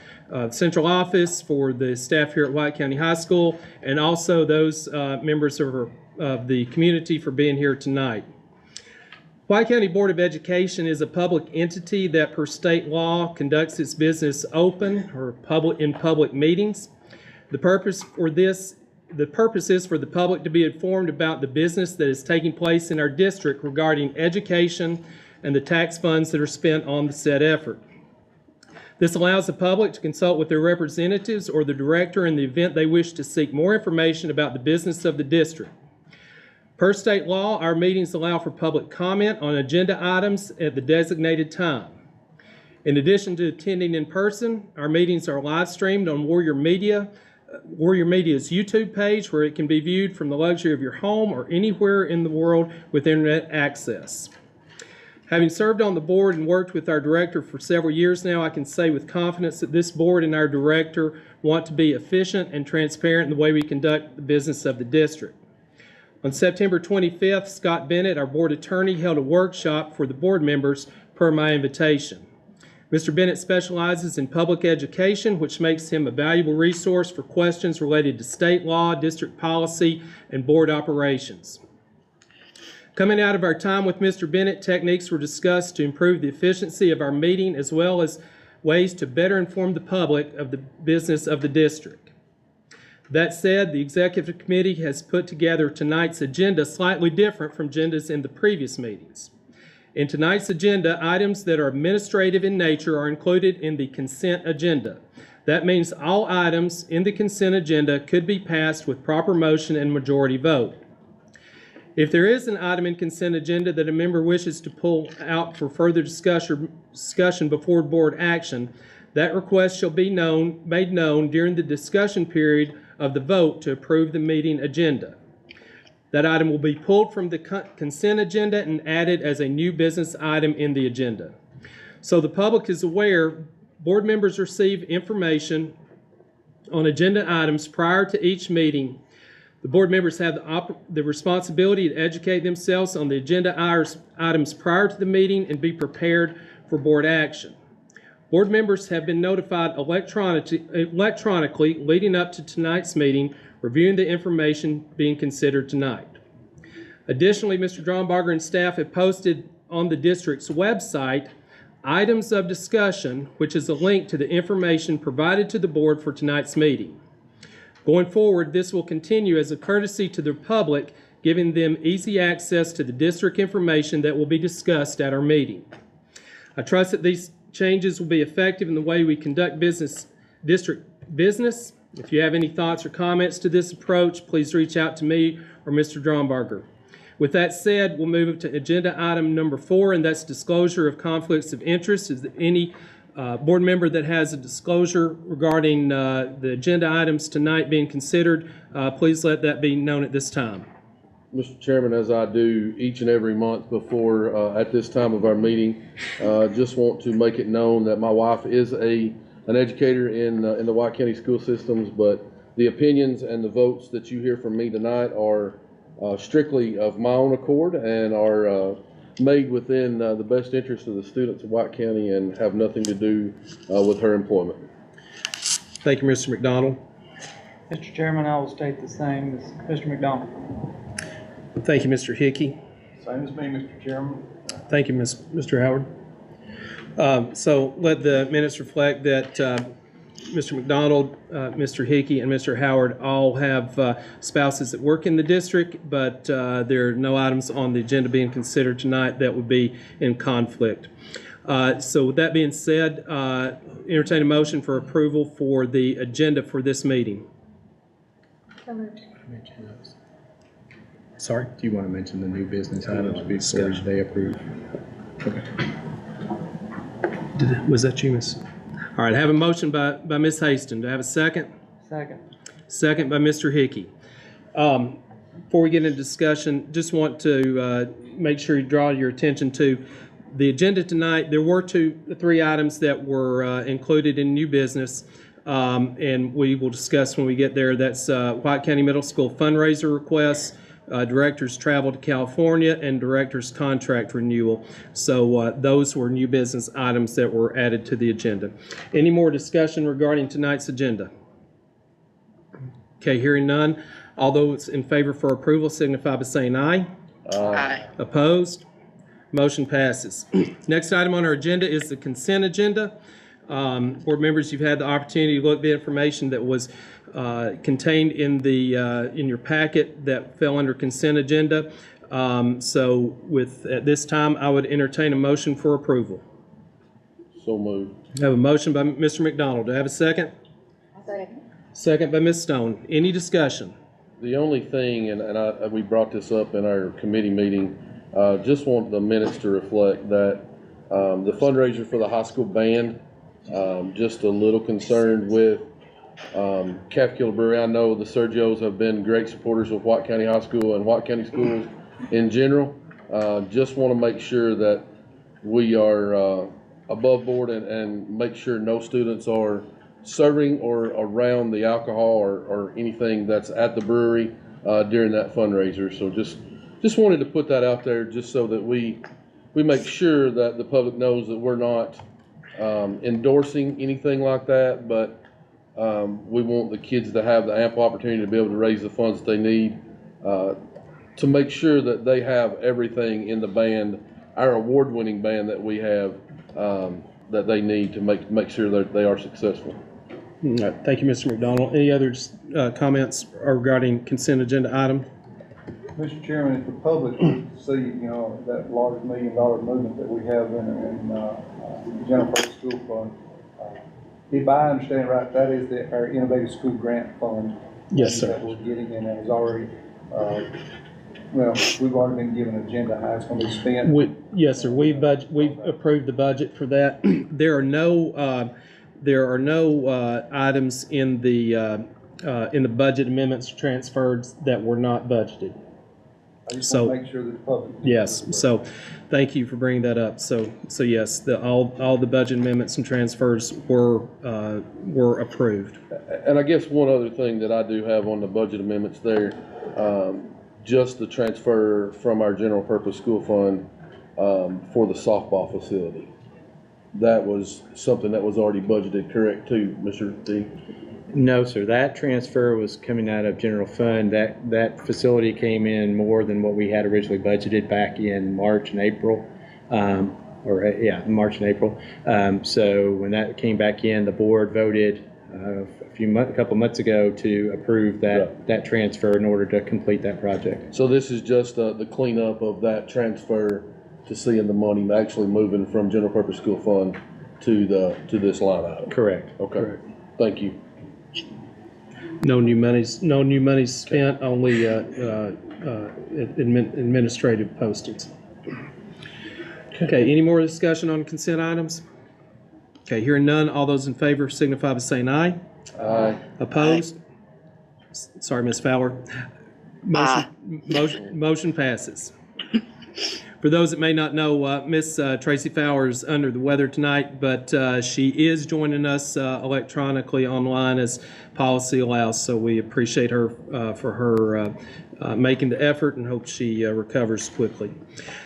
central office, for the staff here at White County High School, and also those members of the community for being here tonight. White County Board of Education is a public entity that per state law conducts its business open or in public meetings. The purpose is for the public to be informed about the business that is taking place in our district regarding education and the tax funds that are spent on the said effort. This allows the public to consult with their representatives or the director in the event they wish to seek more information about the business of the district. Per state law, our meetings allow for public comment on agenda items at the designated time. In addition to attending in person, our meetings are live streamed on Warrior Media's YouTube page, where it can be viewed from the luxury of your home or anywhere in the world with internet access. Having served on the board and worked with our director for several years now, I can say with confidence that this board and our director want to be efficient and transparent in the way we conduct the business of the district. On September 25th, Scott Bennett, our board attorney, held a workshop for the board members per my invitation. Mr. Bennett specializes in public education, which makes him a valuable resource for questions related to state law, district policy, and board operations. Coming out of our time with Mr. Bennett, techniques were discussed to improve the efficiency of our meeting, as well as ways to better inform the public of the business of the district. That said, the executive committee has put together tonight's agenda slightly different from agendas in the previous meetings. In tonight's agenda, items that are administrative in nature are included in the consent agenda. That means all items in the consent agenda could be passed with proper motion and majority vote. If there is an item in consent agenda that a member wishes to pull out for further discussion before board action, that request shall be made known during the discussion period of the vote to approve the meeting agenda. That item will be pulled from the consent agenda and added as a new business item in the agenda. So the public is aware, board members receive information on agenda items prior to each meeting. The board members have the responsibility to educate themselves on the agenda items prior to the meeting and be prepared for board action. Board members have been notified electronically leading up to tonight's meeting, reviewing the information being considered tonight. Additionally, Mr. Drombarger and staff have posted on the district's website items of discussion, which is a link to the information provided to the board for tonight's meeting. Going forward, this will continue as a courtesy to the public, giving them easy access to the district information that will be discussed at our meeting. I trust that these changes will be effective in the way we conduct district business. If you have any thoughts or comments to this approach, please reach out to me or Mr. Drombarger. With that said, we'll move to agenda item number 4, and that's disclosure of conflicts of interest. Is there any board member that has a disclosure regarding the agenda items tonight being considered? Please let that be known at this time. Mr. Chairman, as I do each and every month before at this time of our meeting, just want to make it known that my wife is an educator in the White County school systems, but the opinions and the votes that you hear from me tonight are strictly of my own accord and are made within the best interest of the students of White County and have nothing to do with her employment. Thank you, Mr. McDonald. Mr. Chairman, I will state the same as Mr. McDonald. Thank you, Mr. Hickey. Same as me, Mr. Chairman. Thank you, Mr. Howard. So let the minutes reflect that Mr. McDonald, Mr. Hickey, and Mr. Howard all have spouses that work in the district, but there are no items on the agenda being considered tonight that would be in conflict. So with that being said, entertain a motion for approval for the agenda for this meeting. Sorry? Do you want to mention the new business items before they approve? Okay. Was that you, Miss? All right, I have a motion by Ms. Haston. Do I have a second? Second. Second by Mr. Hickey. Before we get into discussion, just want to make sure you draw your attention to the agenda tonight. There were three items that were included in new business, and we will discuss when we get there. That's White County Middle School fundraiser requests, director's travel to California, and director's contract renewal. So those were new business items that were added to the agenda. Any more discussion regarding tonight's agenda? Okay, hearing none. All those in favor for approval signify by saying aye. Aye. Opposed? Motion passes. Next item on our agenda is the consent agenda. Board members, you've had the opportunity to look at the information that was contained in your packet that fell under consent agenda. So at this time, I would entertain a motion for approval. So moved. I have a motion by Mr. McDonald. Do I have a second? Second. Second by Ms. Stone. Any discussion? The only thing, and we brought this up in our committee meeting, just want the minutes to reflect that the fundraiser for the high school band, just a little concerned with Cafkiller Brewery. I know the Sergios have been great supporters of White County High School and White County schools in general. Just want to make sure that we are above board and make sure no students are serving or around the alcohol or anything that's at the brewery during that fundraiser. So just wanted to put that out there just so that we make sure that the public knows that we're not endorsing anything like that, but we want the kids to have the ample opportunity to be able to raise the funds that they need to make sure that they have everything in the band, our award-winning band that we have, that they need to make sure that they are successful. All right, thank you, Mr. McDonald. Any other comments regarding consent agenda item? Mr. Chairman, if the public could see, that large $1 million movement that we have in the General Purpose School Fund, if I understand right, that is our Innovative School Grant Fund. Yes, sir. That we're getting, and it is already, we've already been given an agenda how it's going to be spent. Yes, sir. We've approved the budget for that. There are no items in the budget amendments transferred that were not budgeted. I just want to make sure that the public. Yes, so thank you for bringing that up. So yes, all the budget amendments and transfers were approved. And I guess one other thing that I do have on the budget amendments there, just the transfer from our general purpose school fund for the softball facility. That was something that was already budgeted, correct, too, Mr. D? No, sir. That transfer was coming out of general fund. That facility came in more than what we had originally budgeted back in March and April. March and April. So when that came back in, the board voted a couple months ago to approve that transfer in order to complete that project. So this is just the cleanup of that transfer to seeing the money actually moving from general purpose school fund to this line item. Correct. Okay. Correct. Thank you. No new monies spent, only administrative postings. Okay, any more discussion on consent items? Okay, hearing none, all those in favor signify by saying aye. Aye. Opposed? Sorry, Ms. Fowler. Motion passes. For those that may not know, Miss Tracy Fowler is under the weather tonight, but she is joining us electronically online as policy allows. So we appreciate her for her making the effort and hope she recovers quickly.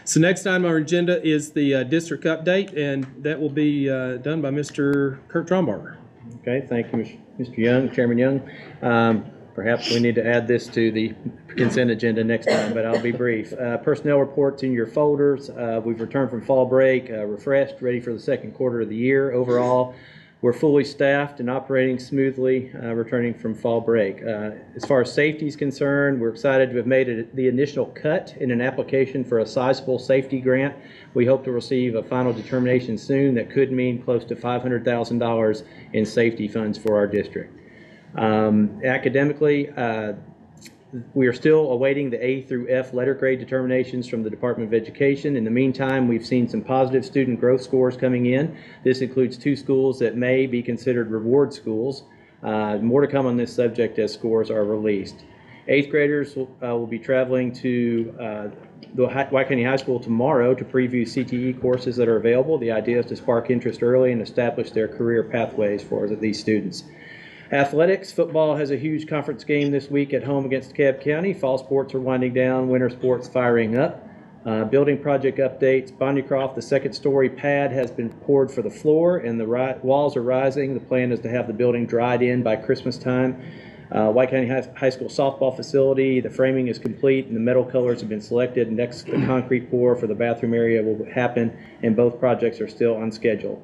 So next item on our agenda is the district update, and that will be done by Mr. Kurt Drombarger. Okay, thank you, Mr. Young, Chairman Young. Perhaps we need to add this to the consent agenda next time, but I'll be brief. Personnel reports in your folders. We've returned from fall break, refreshed, ready for the second quarter of the year. Overall, we're fully staffed and operating smoothly, returning from fall break. As far as safety is concerned, we're excited to have made the initial cut in an application for a sizable safety grant. We hope to receive a final determination soon that could mean close to $500,000 in safety funds for our district. Academically, we are still awaiting the A through F letter grade determinations from the Department of Education. In the meantime, we've seen some positive student growth scores coming in. This includes 2 schools that may be considered reward schools. More to come on this subject as scores are released. 8th graders will be traveling to the White County High School tomorrow to preview CTE courses that are available. The idea is to spark interest early and establish their career pathways for these students. Athletics, football has a huge conference game this week at home against DeKalb County. Fall sports are winding down, winter sports firing up. Building project updates, Bondycroft, the second story pad has been poured for the floor and the walls are rising. The plan is to have the building dried in by Christmas time. White County High School softball facility, the framing is complete and the metal colors have been selected. Next, the concrete pour for the bathroom area will happen, and both projects are still on schedule.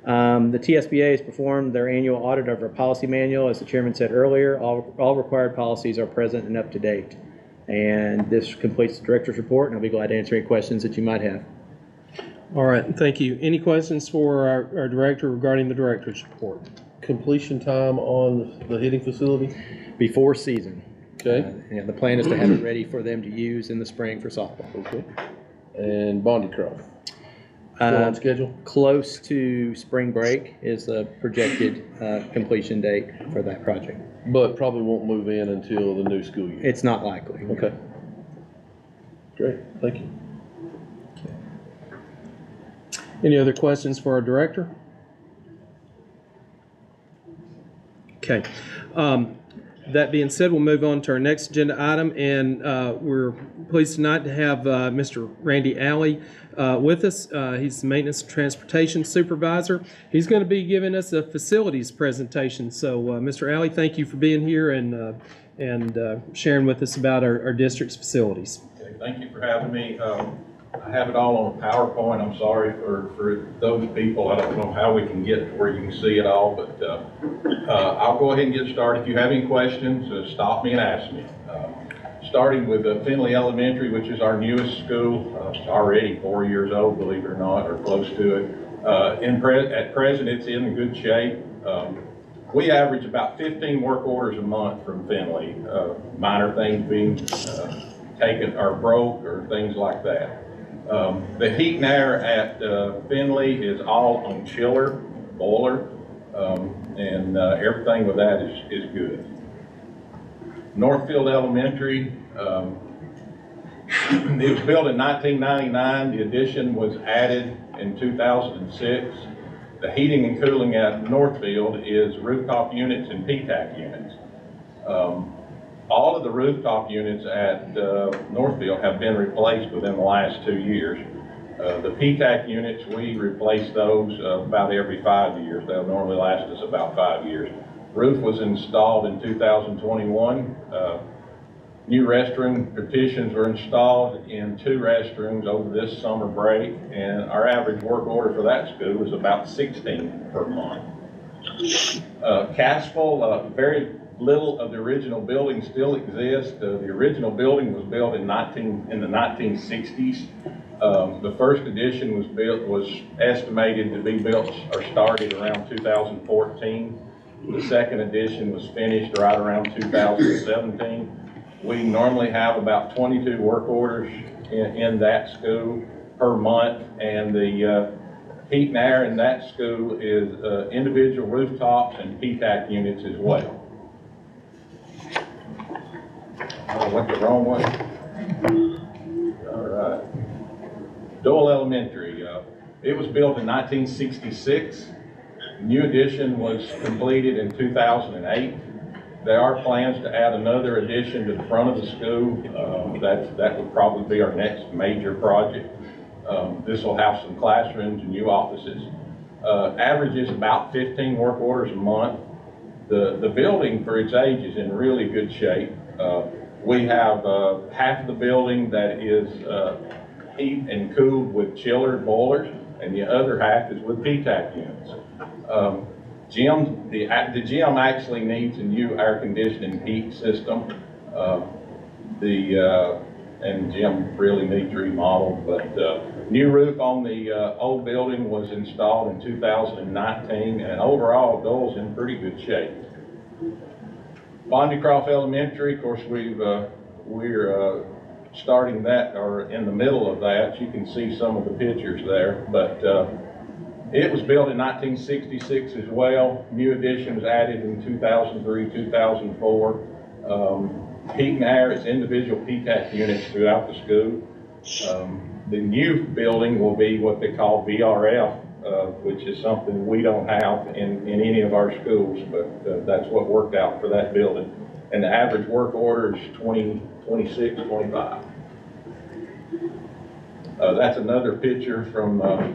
The TSBA has performed their annual audit of our policy manual. As the chairman said earlier, all required policies are present and up to date. And this completes the director's report, and I'll be glad to answer any questions that you might have. All right, thank you. Any questions for our director regarding the director's report? Completion time on the hitting facility? Before season. Okay. And the plan is to have it ready for them to use in the spring for softball. Okay. And Bondycroft? Still on schedule? Close to spring break is the projected completion date for that project. But probably won't move in until the new school year? It's not likely. Okay. Great, thank you. Any other questions for our director? Okay. That being said, we'll move on to our next agenda item, and we're pleased tonight to have Mr. Randy Alley with us. He's the Maintenance and Transportation Supervisor. He's going to be giving us a facilities presentation. So, Mr. Alley, thank you for being here and sharing with us about our district's facilities. Okay, thank you for having me. I have it all on a PowerPoint. I'm sorry for those people. I don't know how we can get to where you can see it all, but I'll go ahead and get started. If you have any questions, stop me and ask me. Starting with Finley Elementary, which is our newest school. It's already 4 years old, believe it or not, or close to it. At present, it's in good shape. We average about 15 work orders a month from Finley, minor things being taken or broke or things like that. The heat and air at Finley is all on chiller, boiler, and everything with that is good. Northfield Elementary, it was built in 1999. The addition was added in 2006. The heating and cooling at Northfield is rooftop units and PTAC units. All of the rooftop units at Northfield have been replaced within the last 2 years. The PTAC units, we replace those about every 5 years. They'll normally last us about 5 years. Roof was installed in 2021. New restroom partitions were installed in 2 restrooms over this summer break, and our average work order for that school is about 16 per month. Cassville, very little of the original building still exists. The original building was built in the 1960s. The first edition was estimated to be built or started around 2014. The second edition was finished right around 2017. We normally have about 22 work orders in that school per month, and the heat and air in that school is individual rooftops and PTAC units as well. I went the wrong way. All right. Doyle Elementary, it was built in 1966. New addition was completed in 2008. There are plans to add another addition to the front of the school. That would probably be our next major project. This will have some classrooms and new offices. Average is about 15 work orders a month. The building for its age is in really good shape. We have half of the building that is heat and cooled with chiller boilers, and the other half is with PTAC units. The gym actually needs a new air conditioning heat system. And gym really needs remodeled, but new roof on the old building was installed in 2019, and overall Doyle's in pretty good shape. Bondycroft Elementary, of course, we're starting that, or in the middle of that. You can see some of the pictures there, but it was built in 1966 as well. New additions added in 2003, 2004. Heat and air is individual PTAC units throughout the school. The new building will be what they call VRF, which is something we don't have in any of our schools, but that's what worked out for that building. And the average work order is 26, 25. That's another picture from I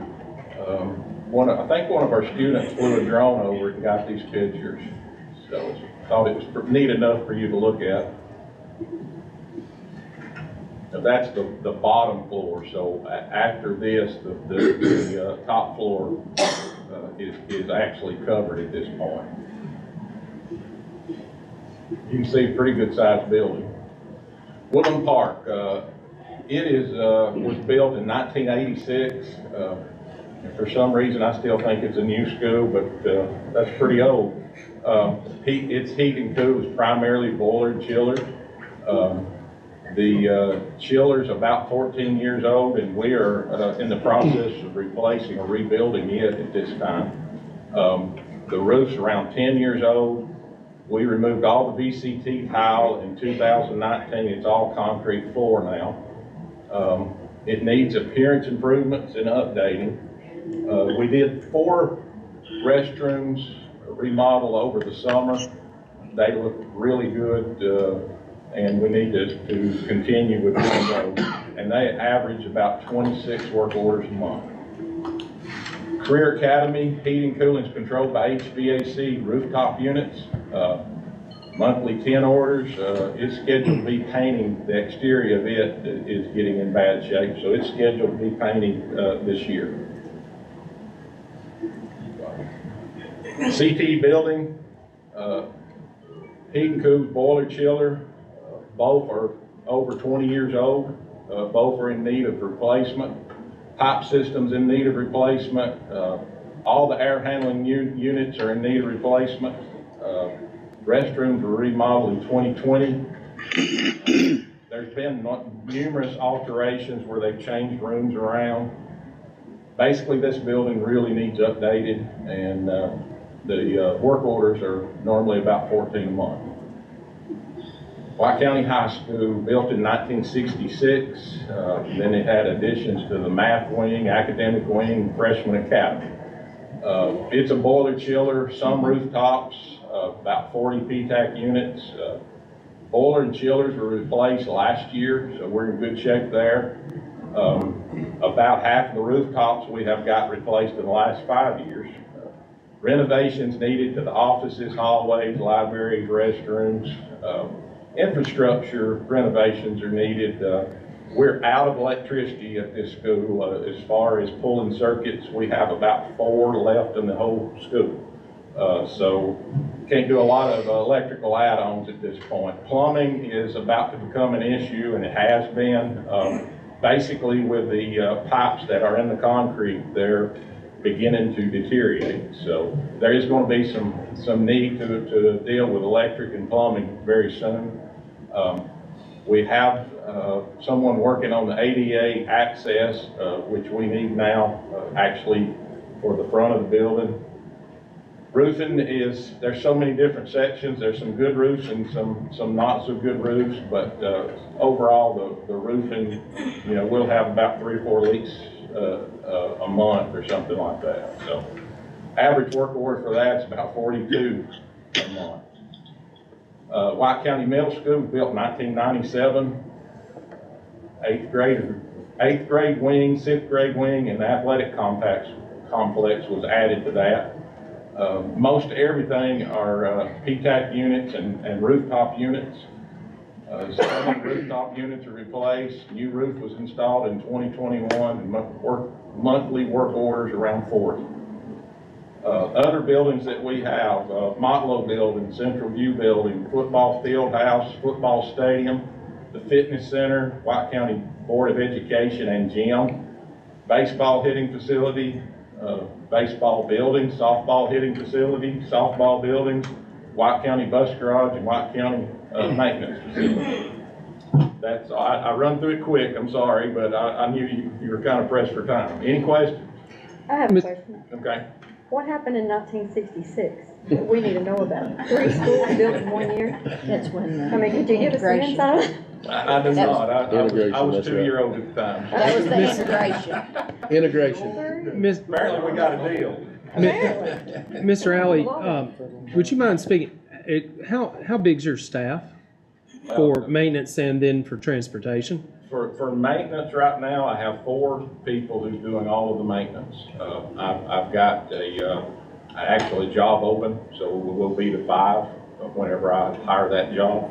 think one of our students flew a drone over it and got these pictures. So I thought it was neat enough for you to look at. Now that's the bottom floor. So after this, the top floor is actually covered at this point. You can see a pretty good sized building. Woodland Park, was built in 1986. For some reason, I still think it's a new school, but that's pretty old. Its heat and cool is primarily boiler and chiller. The chiller's about 14 years old, and we are in the process of replacing or rebuilding it at this time. The roof's around 10 years old. We removed all the VCT tile in 2019. It's all concrete floor now. It needs appearance improvements and updating. We did 4 restrooms remodel over the summer. They look really good, and we need to continue with doing those. And they average about 26 work orders a month. Career Academy, heating and cooling is controlled by HVAC rooftop units. Monthly 10 orders. It's scheduled to be painting. The exterior of it is getting in bad shape, so it's scheduled to be painting this year. CTE building, heat and cool boiler chiller, both are over 20 years old. Both are in need of replacement. Pipe systems in need of replacement. All the air handling units are in need of replacement. Restrooms were remodeled in 2020. There's been numerous alterations where they've changed rooms around. Basically, this building really needs updated, and the work orders are normally about 14 a month. White County High School, built in 1966. Then it had additions to the math wing, academic wing, freshman academy. It's a boiler chiller, some rooftops, about 40 PTAC units. Boiler and chillers were replaced last year, so we're in good shape there. About half of the rooftops we have got replaced in the last 5 years. Renovations needed to the offices, hallways, libraries, restrooms. Infrastructure renovations are needed. We're out of electricity at this school. As far as pulling circuits, we have about 4 left in the whole school. So can't do a lot of electrical add-ons at this point. Plumbing is about to become an issue, and it has been. Basically, with the pipes that are in the concrete, they're beginning to deteriorate. So there is going to be some need to deal with electric and plumbing very soon. We have someone working on the ADA access, which we need now, actually for the front of the building. Roofing there's so many different sections. There's some good roofs and some not so good roofs, but overall the roofing, we'll have about 3 or 4 leaks a month or something like that. So average work order for that's about 42 a month. White County Middle School was built in 1997. Eighth grade wing, sixth grade wing, and the athletic complex was added to that. Most everything are PTAC units and rooftop units. Some rooftop units are replaced. New roof was installed in 2021, and monthly work orders around 40. Other buildings that we have, Motlow Building, Central View Building, football field house, football stadium, the fitness center, White County Board of Education and gym, baseball hitting facility, baseball building, softball hitting facility, softball buildings, White County bus garage, and White County maintenance facility. That's, I run through it quick, I'm sorry, but I knew you were kind of pressed for time. Any questions? I have a question. Okay. What happened in 1966 that we need to know about? 3 schools built in 1 year? That's when I mean, could you give us some integration. insight? I do not. I was That's 2-year-old at the time. That was the integration. Integration. Miss, Apparently we got a deal. Mr. Alley, would you mind speaking, how big's your staff for maintenance and then for transportation? For maintenance right now, I have 4 people who's doing all of the maintenance. I've got actually a job open, so we'll be to 5 whenever I hire that job.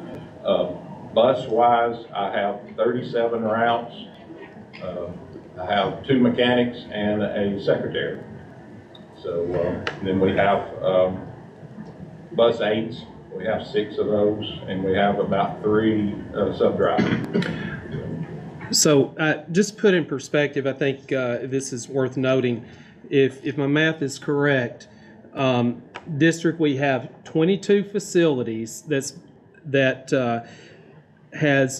Bus-wise, I have 37 routes. I have 2 mechanics and a secretary. So then we have bus aides. We have 6 of those, and we have about 3 sub-drivers. So just put in perspective, I think this is worth noting. If my math is correct, district, we have 22 facilities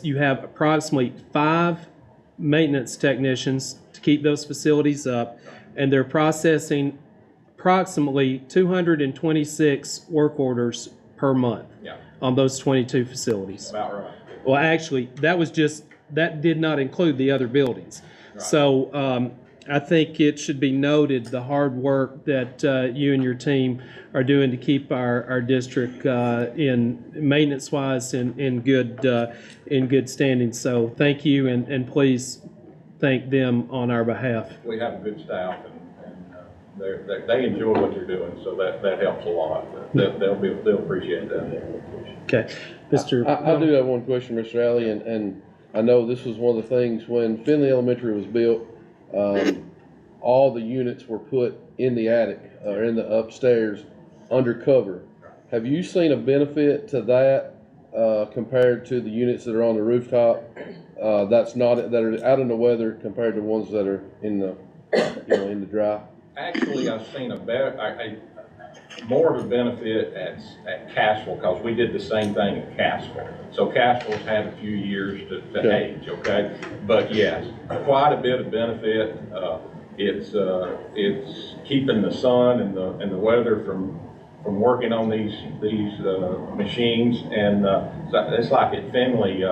you have approximately 5 maintenance technicians to keep those facilities up, and they're processing approximately 226 work orders per month on those 22 facilities. About right. Well, actually, that did not include the other buildings. Right. So I think it should be noted the hard work that you and your team are doing to keep our district in maintenance-wise in good standing. So thank you, and please thank them on our behalf. We have a good staff, and they enjoy what they're doing, so that helps a lot. They'll appreciate that. Okay, Mr. I do have one question, Mr. Alley, and I know this was one of the things when Finley Elementary was built, all the units were put in the attic or in the upstairs undercover. Have you seen a benefit to that compared to the units that are on the rooftop? that are out in the weather compared to ones that are in the in the dry? Actually, I've seen more of a benefit at Cassville, because we did the same thing at Cassville. So Cassville's had a few years to age, okay? But yes, quite a bit of benefit. It's keeping the sun and the weather from working on these machines, and it's like at Finley,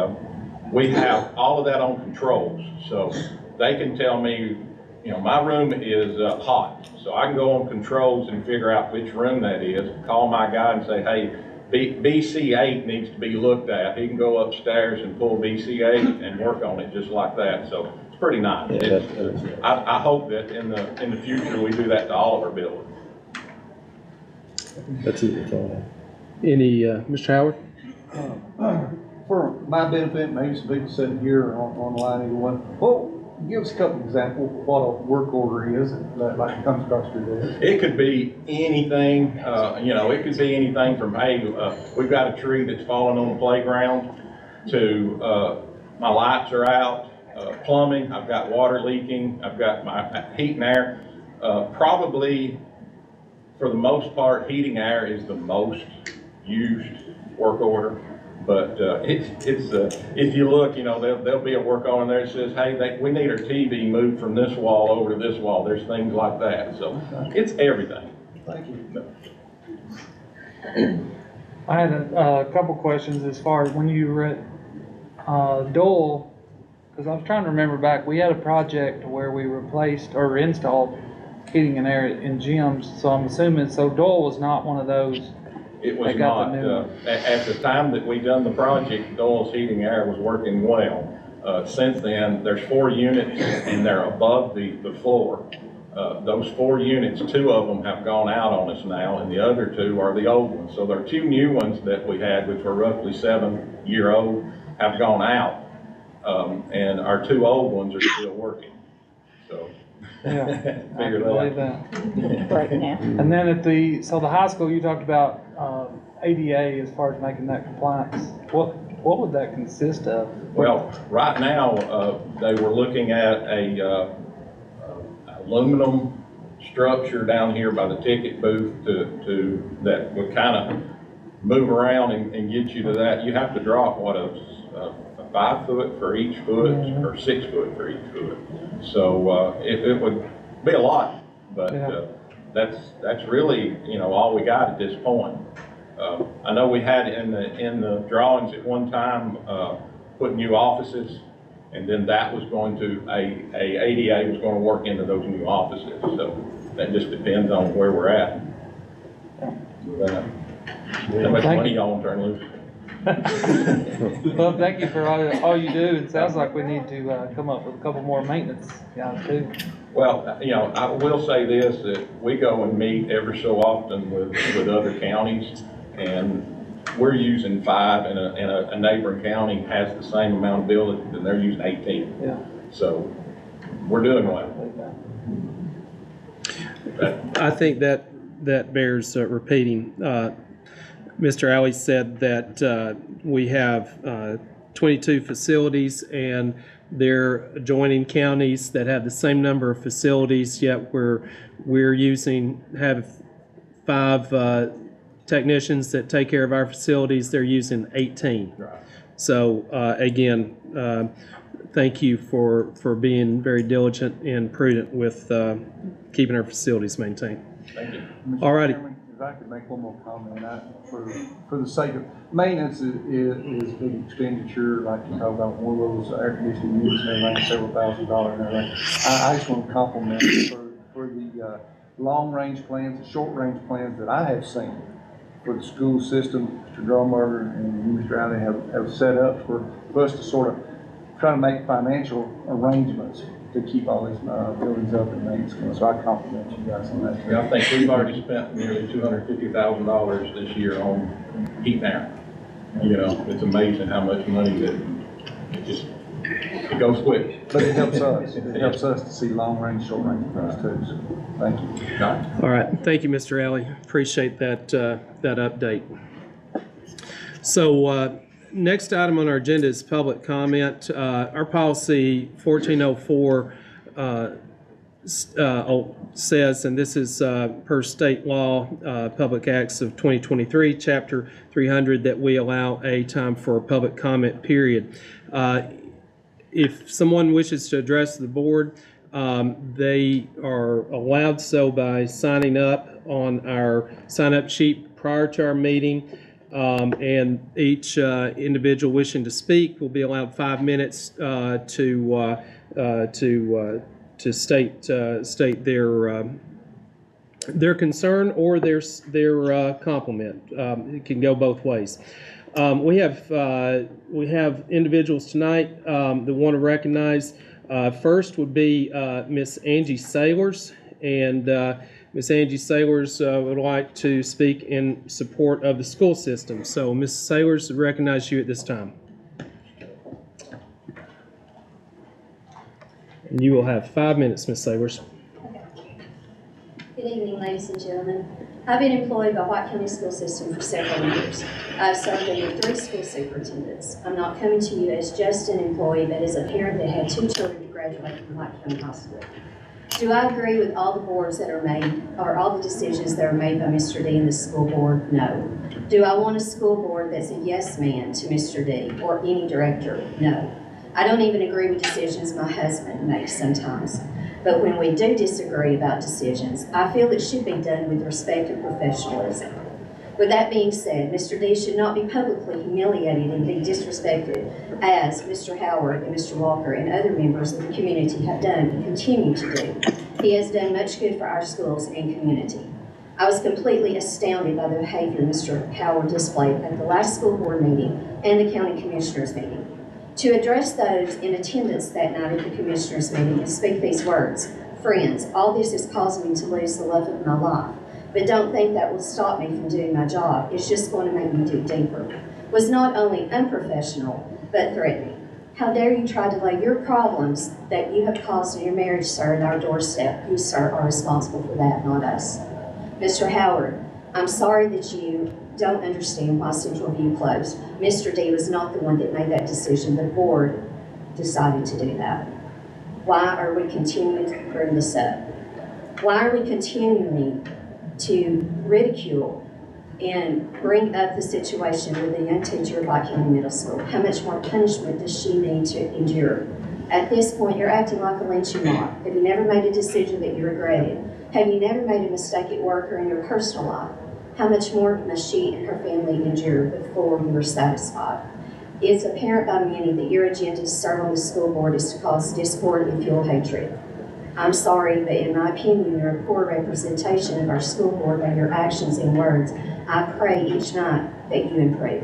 we have all of that on controls, so they can tell me, my room is hot, so I can go on controls and figure out which room that is, call my guy and say, hey, BC8 needs to be looked at. He can go upstairs and pull BC8 and work on it just like that, so it's pretty nice. I hope that in the future we do that to all of our buildings. That's it. That's all. Any, Mr. Howard? For my benefit, maybe some people sitting here online, either one. Well, give us a couple examples of what a work order is that comes across your desk. It could be anything, it could be anything from, hey, we've got a tree that's falling on the playground, to my lights are out, plumbing, I've got water leaking, I've got my heat and air. Probably, for the most part, heating air is the most used work order. But if you look, there'll be a work order there that says, hey, we need our TV moved from this wall over to this wall. There's things like that. So it's everything. Thank you. I had a couple questions as far as when you read Dole, Because I was trying to remember back, we had a project where we replaced or installed heating and air in gyms, so I'm assuming, so Doyle was not one of those. It was They got not, the new one. at the time that we done the project, Doyle's Heating Air was working well. Since then, there's 4 units and they're above the floor. Those 4 units, 2 of them have gone out on us now, and the other 2 are the old ones. So there are 2 new ones that we had, which were roughly 7-year-old, have gone out. And our 2 old ones are still working, so. Yeah, I Figure can believe that. Right now. And then so the high school, you talked about, ADA as far as making that compliance. What would that consist of? Well, right now, they were looking at a aluminum structure down here by the ticket booth that would kind of move around and get you to that. You have to drop, a 5 foot for each foot, or 6 foot for each foot. So, it would be a lot, but, Yeah. that's really, all we got at this point. I know we had in the drawings at one time, put new offices, and then that was going to, ADA was going to work into those new offices. So that just depends on where we're at. How much money y'all want to turn loose? Well, thank you for all you do. It sounds like we need to come up with a couple more maintenance guys too. Well, I will say this, that we go and meet every so often with other counties, and we're using 5, and a neighboring county has the same amount of buildings, and they're using 18. Yeah. So we're doing well. I think that bears repeating. Mr. Alley said that we have 22 facilities, and they're adjoining counties that have the same number of facilities, yet we're have 5 technicians that take care of our facilities. They're using 18. Right. So again, thank you for being very diligent and prudent with keeping our facilities maintained. Thank you. All righty. Chairman, if I could make one more comment, for the sake of, maintenance is big expenditure, like you talk about one of those air conditioning units and everything, several $1,000s and everything. I just want to compliment you for the long-range plans, the short-range plans that I have seen for the school system. Mr. Drummer and Mr. Alley have set up for us to sort of try to make financial arrangements to keep all these buildings up and maintenance going. So I compliment you guys on that. Yeah, I think we've already spent nearly $250,000 this year on heat and air. It's amazing how much money that it goes quick. But it helps us. It helps us to see long-range, short-range plans too. So thank you. All right, thank you, Mr. Alley. Appreciate that update. So next item on our agenda is public comment. Our policy 1404 says, and this is per state law, Public Acts of 2023, Chapter 300, that we allow a time for a public comment period. If someone wishes to address the board, they are allowed so by signing up on our sign-up sheet prior to our meeting. And each individual wishing to speak will be allowed 5 minutes to state their concern or their compliment. It can go both ways. We have individuals tonight that want to recognize. First would be Miss Angie Sailors, and Ms. Angie Sailors would like to speak in support of the school system. So, Ms. Sailors, I recognize you at this time. And you will have 5 minutes, Ms. Sailors. Okay. Good evening, ladies and gentlemen. I've been employed by White County School System for several years. I've served under 3 school superintendents. I'm not coming to you as just an employee, but as a parent that had 2 children to graduate from White County High School. Do I agree with all the boards that are made, or all the decisions that are made by Mr. D and the school board? No. Do I want a school board that's a yes man to Mr. D or any director? No. I don't even agree with decisions my husband makes sometimes. But when we do disagree about decisions, I feel it should be done with respect and professionalism. With that being said, Mr. D should not be publicly humiliated and be disrespected as Mr. Howard and Mr. Walker and other members of the community have done and continue to do. He has done much good for our schools and community. I was completely astounded by the behavior Mr. Howard displayed at the last school board meeting and the county commissioners meeting. To address those in attendance that night at the commissioners meeting and speak these words, "Friends, all this has caused me to lose the love of my life, but don't think that will stop me from doing my job. It's just going to make me dig deeper," was not only unprofessional, but threatening. How dare you try to lay your problems that you have caused in your marriage, sir, at our doorstep? You, sir, are responsible for that, not us. Mr. Howard, I'm sorry that you don't understand why Central View closed. Mr. D was not the one that made that decision. The board decided to do that. Why are we continuing to bring this up? Why are we continuing to ridicule and bring up the situation with the young teacher at White County Middle School? How much more punishment does she need to endure? At this point, you're acting like a lynching mob. Have you never made a decision that you regretted? Have you never made a mistake at work or in your personal life? How much more must she and her family endure before you are satisfied? It's apparent by many that your agenda to serve on the school board is to cause discord and fuel hatred. I'm sorry, but in my opinion, you're a poor representation of our school board by your actions and words. I pray each night that you improve.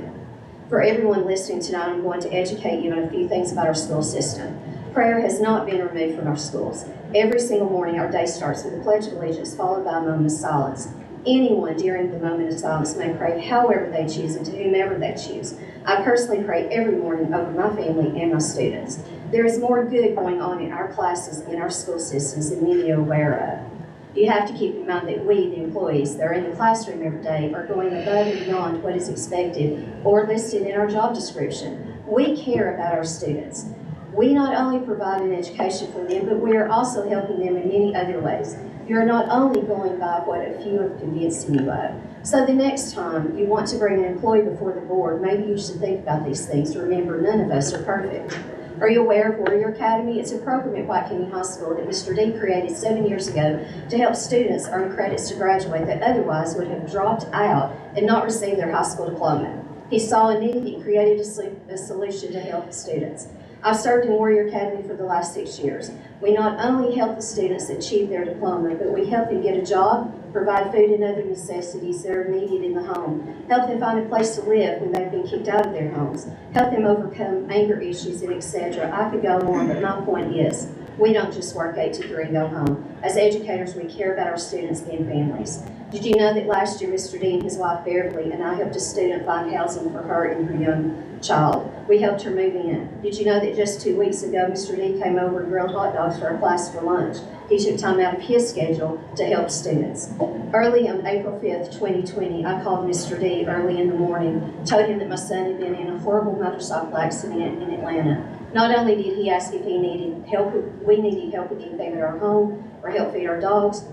For everyone listening tonight, I'm going to educate you on a few things about our school system. Prayer has not been removed from our schools. Every single morning, our day starts with a pledge of allegiance followed by a moment of silence. Anyone during the moment of silence may pray however they choose and to whomever they choose. I personally pray every morning over my family and my students. There is more good going on in our classes and our school systems than many are aware of. You have to keep in mind that we, the employees that are in the classroom every day, are going above and beyond what is expected or listed in our job description. We care about our students. We not only provide an education for them, but we are also helping them in many other ways. You're not only going by what a few have convinced you of. So the next time you want to bring an employee before the board, maybe you should think about these things. Remember, none of us are perfect. Are you aware of Warrior Academy? It's a program at White County High School that Mr. D created 7 years ago to help students earn credits to graduate that otherwise would have dropped out and not received their high school diploma. He saw a need and created a solution to help the students. I've served in Warrior Academy for the last 6 years. We not only help the students achieve their diploma, but we help them get a job, provide food and other necessities that are needed in the home, help them find a place to live when they've been kicked out of their homes, help them overcome anger issues, and etc. I could go on, but my point is, we don't just work 8 to 3 and go home. As educators, we care about our students and families. Did you know that last year Mr. D and his wife Beverly and I helped a student find housing for her and her young child? We helped her move in. Did you know that just 2 weeks ago Mr. D came over and grilled hot dogs for our class for lunch? He took time out of his schedule to help students. Early on April 5th, 2020, I called Mr. D early in the morning, told him that my son had been in a horrible motorcycle accident in Atlanta. Not only did he ask if we needed help with anything at our home or help feed our dogs,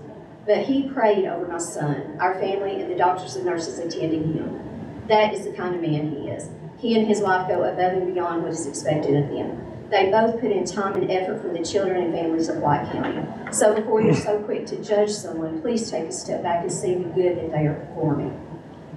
but he prayed over my son, our family, and the doctors and nurses attending him. That is the kind of man he is. He and his wife go above and beyond what is expected of them. They both put in time and effort for the children and families of White County. So before you're so quick to judge someone, please take a step back and see the good that they are performing.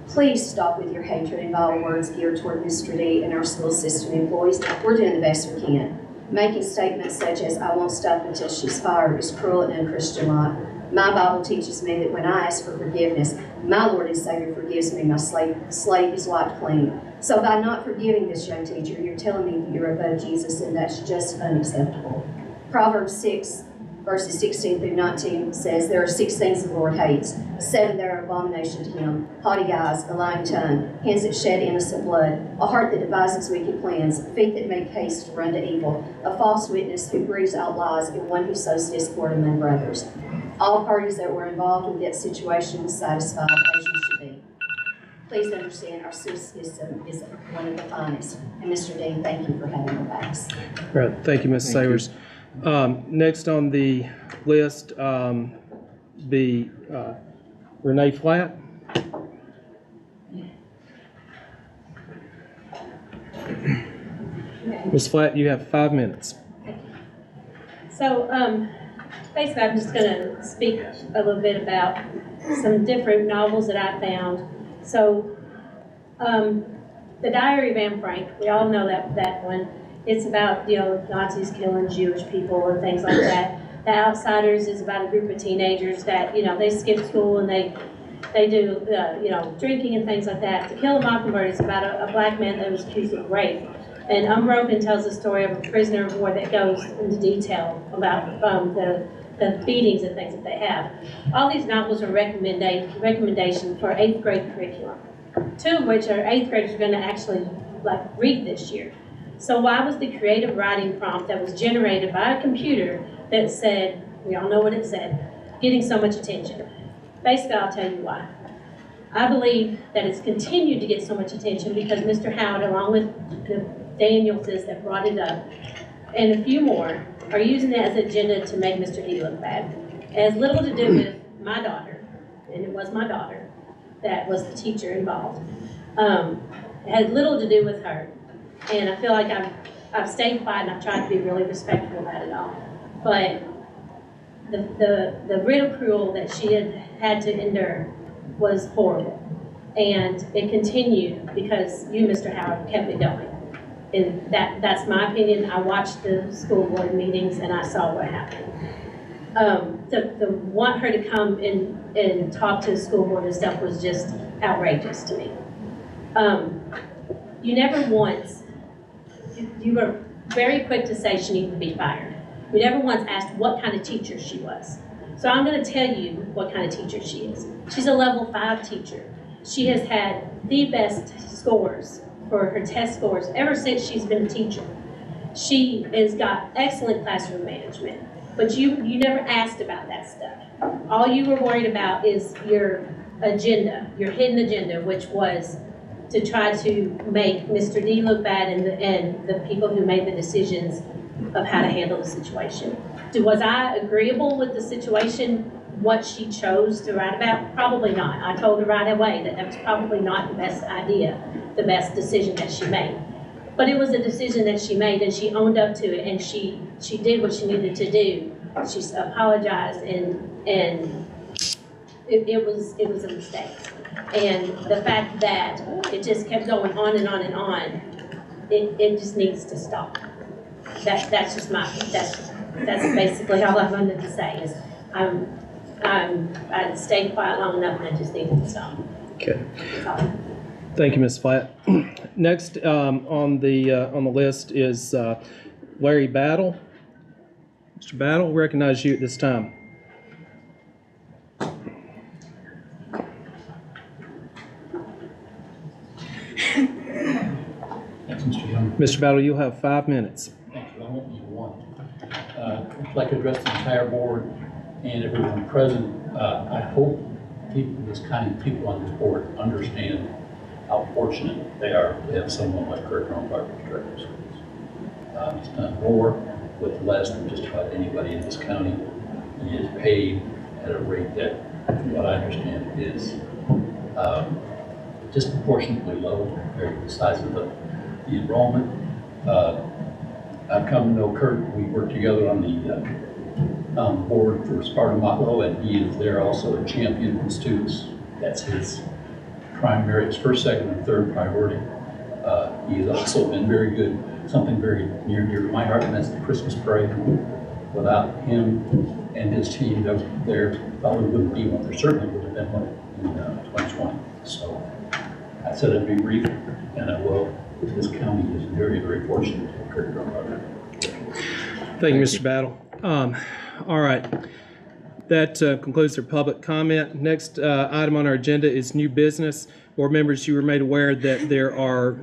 Please stop with your hatred and vile words geared toward Mr. D and our school system employees. We're doing the best we can. Making statements such as, "I won't stop until she's fired," is cruel and unchristian-like. My Bible teaches me that when I ask for forgiveness, my Lord and Savior forgives me. My slate is wiped clean. So by not forgiving this young teacher, you're telling me that you're above Jesus, and that's just unacceptable. Proverbs 6, verses 16 through 19 says, "There are 6 things the Lord hates, 7 that are abomination to him: haughty eyes, a lying tongue, hands that shed innocent blood, a heart that devises wicked plans, feet that make haste to run to evil, a false witness who breathes out lies, and one who sows discord among brothers." All parties that were involved with that situation were satisfied, as you should be. Please understand, our school system is one of the finest. And Mr. Dean, thank you for having our backs. All right, thank you, Ms. Sayers. Next on the list, be Renee Flatt. Ms. Flatt, you have 5 minutes. So basically, I'm just going to speak a little bit about some different novels that I found, So, the Diary of Anne Frank, we all know that one. It's about, Nazis killing Jewish people and things like that. The Outsiders is about a group of teenagers that, they skip school and they do, drinking and things like that. To Kill a Mockingbird is about a black man that was accused of rape. And Unbroken tells the story of a prisoner of war that goes into detail about the beatings and things that they have. All these novels are recommendation for 8th grade curriculum, 2 of which are 8th graders are going to actually read this year. So why was the creative writing prompt that was generated by a computer that said, we all know what it said, getting so much attention? Basically, I'll tell you why. I believe that it's continued to get so much attention because Mr. Howard, along with the Danielses that brought it up, and a few more, are using it as an agenda to make Mr. D look bad. It has little to do with my daughter, and it was my daughter that was the teacher involved. It had little to do with her. And I feel like I've stayed quiet and I've tried to be really respectful about it all. But the ridicule that she had to endure was horrible. And it continued because you, Mr. Howard, kept it going. And that's my opinion. I watched the school board meetings and I saw what happened. To want her to come and talk to the school board and stuff was just outrageous to me. You never once, you were very quick to say she needed to be fired. You never once asked what kind of teacher she was. So I'm going to tell you what kind of teacher she is. She's a level 5 teacher. She has had the best scores for her test scores ever since she's been a teacher. She has got excellent classroom management, but you never asked about that stuff. All you were worried about is your agenda, your hidden agenda, which was to try to make Mr. D look bad and the people who made the decisions of how to handle the situation. Was I agreeable with the situation, what she chose to write about? Probably not. I told her right away that was probably not the best idea, the best decision that she made. But it was a decision that she made and she owned up to it and she did what she needed to do. She apologized and it was a mistake. And the fact that it just kept going on and on and on, it just needs to stop. That's just that's basically all I wanted to say is I stayed quiet long enough and I just needed to stop. Okay. Thank you, Ms. Flatt. Next on the list is Larry Battle. Mr. Battle, we recognize you at this time. Thanks, Mr. Young. Mr. Battle, you'll have 5 minutes. Thank you. I won't need one. I'd like to address the entire board and everyone present. I hope this kind of people on this board understand how fortunate they are to have someone like Kurt Grunbarg as director of schools. He's done more with less than just about anybody in this county. He is paid at a rate that, from what I understand, is disproportionately low compared to the size of the enrollment. I've come to know Kurt. We work together on the board for Sparta Motlow, and he is there also a champion for students. That's his primary, his first, second, and third priority. He has also been very good, something very near and dear to my heart, and that's the Christmas parade. Without him and his team, there probably wouldn't be one. There certainly would have been one in 2020. So I said I'd be brief, and I will. This county is very, very fortunate to have Kurt Grunbarg. Thank you, Mr. Battle. All right. That concludes our public comment. Next item on our agenda is new business. Board members, you were made aware that there are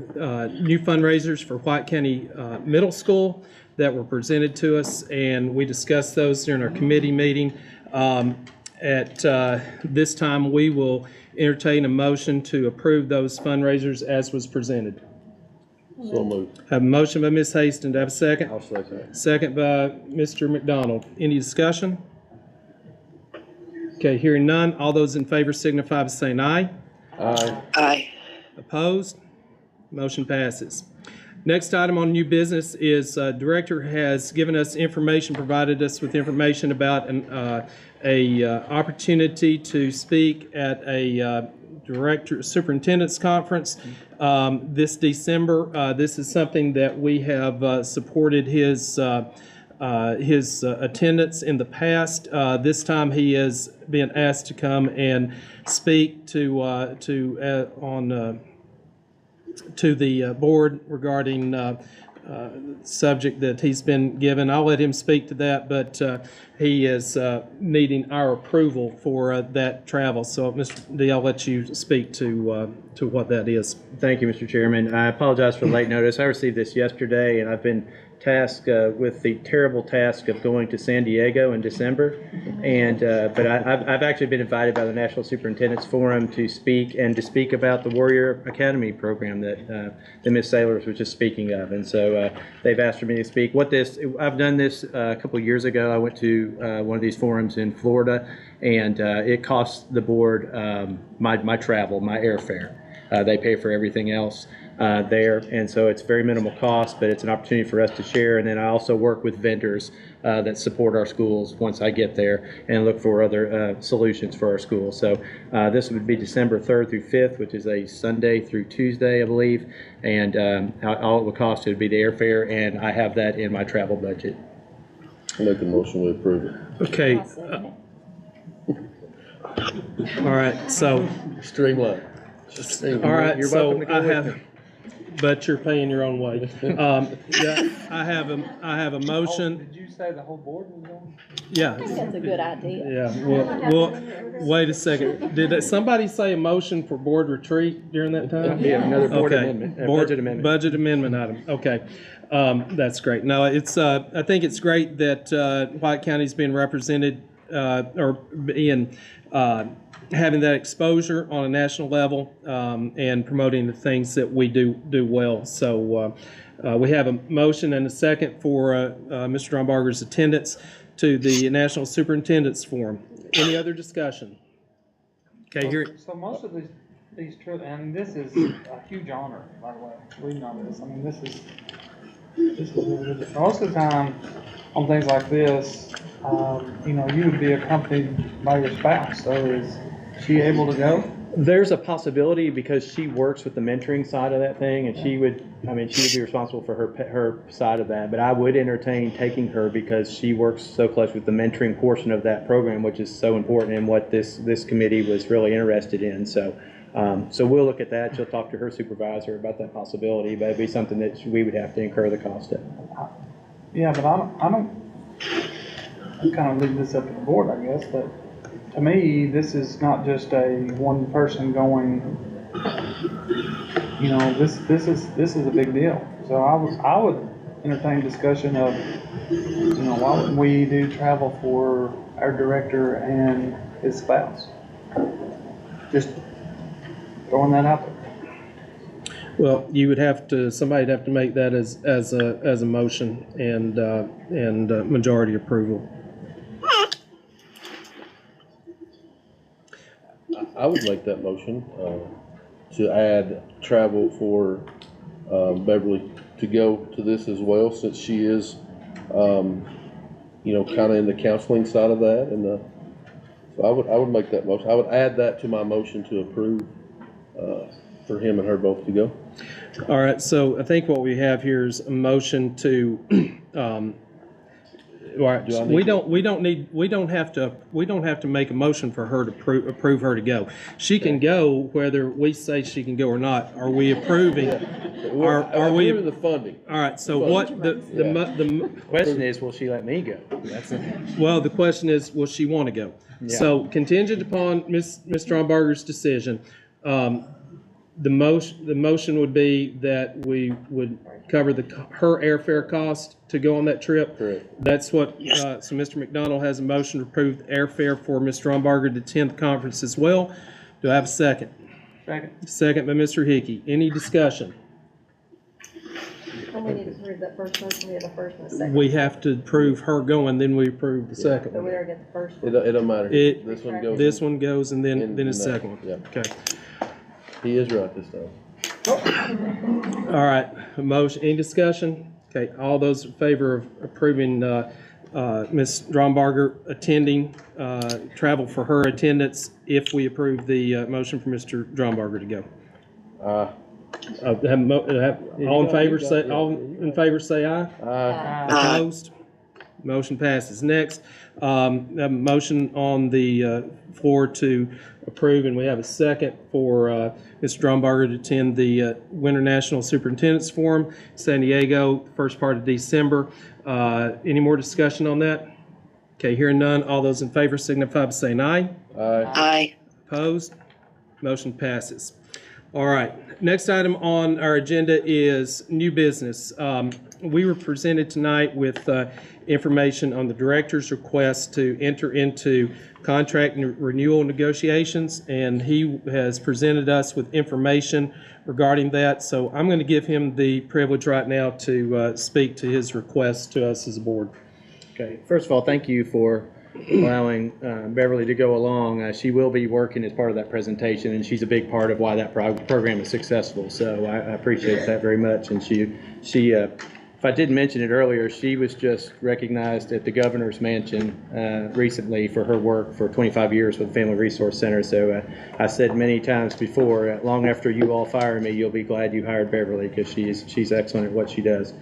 new fundraisers for White County Middle School that were presented to us, and we discussed those during our committee meeting. At this time, we will entertain a motion to approve those fundraisers as was presented. So moved. Have a motion by Ms. Haston. Do I have a second? I'll second. Second by Mr. McDonald. Any discussion? Okay, hearing none. All those in favor signify by saying aye. Aye. Aye. Opposed? Motion passes. Next item on new business is Director has given us information, provided us with information about an opportunity to speak at a Superintendent's Conference this December. This is something that we have supported his attendance in the past. This time he is being asked to come and speak to the board regarding subject that he's been given. I'll let him speak to that, but he is needing our approval for that travel. So, Mr. D, I'll let you speak to what that is. Thank you, Mr. Chairman. I apologize for the late notice. I received this yesterday, and I've been tasked with the terrible task of going to San Diego in December. And but I've actually been invited by the National Superintendent's Forum to speak about the Warrior Academy program that Ms. Sailors was just speaking of. And so they've asked for me to speak. I've done this a couple of years ago. I went to one of these forums in Florida, and it cost the board my travel, my airfare. They pay for everything else there, and so it's very minimal cost, but it's an opportunity for us to share. And then I also work with vendors that support our schools once I get there, and look for other solutions for our schools. So this would be December 3rd through 5th, which is a Sunday through Tuesday, I believe, and all it would cost would be the airfare, and I have that in my travel budget. I'll make a motion to approve it. Okay. All right, so. Streamline. All right, You're so welcome to go I with have, me. but you're paying your own way. Yeah, I have a motion. Did you say the whole board was going? Yeah. I think that's a good idea. Yeah, well, wait a second. Did somebody say a motion for board retreat during that time? Yeah, another board Okay. amendment, Budget amendment item, okay. That's great. No, it's, I think it's great that White County's being represented, or being, having that exposure on a national level, and promoting the things that we do well. So we have a motion and a second for Mr. Drombarger's attendance to the National Superintendent's Forum. Any other discussion? Okay, here. So most of these trips, and this is a huge honor, by the way, reading on this. I mean, this is really good. Most of the time on things like this, you would be accompanied by your spouse. So is she able to go? There's a possibility, because she works with the mentoring side of that thing, and she would be responsible for her side of that. But I would entertain taking her, because she works so close with the mentoring portion of that program, which is so important, and what this committee was really interested in. So we'll look at that. She'll talk to her supervisor about that possibility, but it'd be something that we would have to incur the cost of. Yeah, but I'm kind of leaving this up to the board, I guess, but to me, this is not just a one person going, this is a big deal. So I would entertain discussion of, why wouldn't we do travel for our director and his spouse? Just throwing that out there. Well, you would have to, somebody'd have to make that as a motion and majority approval. I would make that motion to add travel for Beverly to go to this as well, since she is, kind of in the counseling side of that. And so I would make that motion. I would add that to my motion to approve for him and her both to go. All right, so I think what we have here is a motion to, all right, we don't have to make a motion for her to approve her to go. She can go whether we say she can go or not. Are we approving? Are we approving the funding? All right, so what the question is, will she let me go? Well, the question is, will she want to go? Yeah. So contingent upon Ms. Stromberger's decision, the motion would be that we would cover her airfare cost to go on that trip. Correct. That's what, so Mr. McDonald has a motion to approve airfare for Ms. Stromberger to attend the conference as well. Do I have a second? Second. Second by Mr. Hickey. Any discussion? And we need to approve that first motion, we had the first and the second. We have to approve her going, then we approve the second So we one. already got the first one. It don't matter. It- This one goes. This one goes and then in the that. second one. Yeah. Okay. He is right this time. All right, a motion, any discussion? Okay, all those in favor of approving Ms. Drombarger attending, travel for her attendance if we approve the motion for Mr. Drombarger to go. All in favor say aye. Aye. Opposed? Motion passes. Next, a motion on the floor to approve, and we have a second for Mr. Drombarger to attend the Winter National Superintendent's Forum, San Diego, first part of December. Any more discussion on that? Okay, hearing none. All those in favor signify by saying aye. Aye. Aye. Opposed? Motion passes. All right, next item on our agenda is new business. We were presented tonight with information on the director's request to enter into contract renewal negotiations, and he has presented us with information regarding that. So I'm going to give him the privilege right now to speak to his request to us as a board. Okay, first of all, thank you for allowing Beverly to go along. She will be working as part of that presentation, and she's a big part of why that program is successful. So I appreciate that very much. And she, if I didn't mention it earlier, she was just recognized at the Governor's Mansion recently for her work for 25 years with the Family Resource Center. So I said many times before, long after you all fire me, you'll be glad you hired Beverly, because she's excellent at what she does.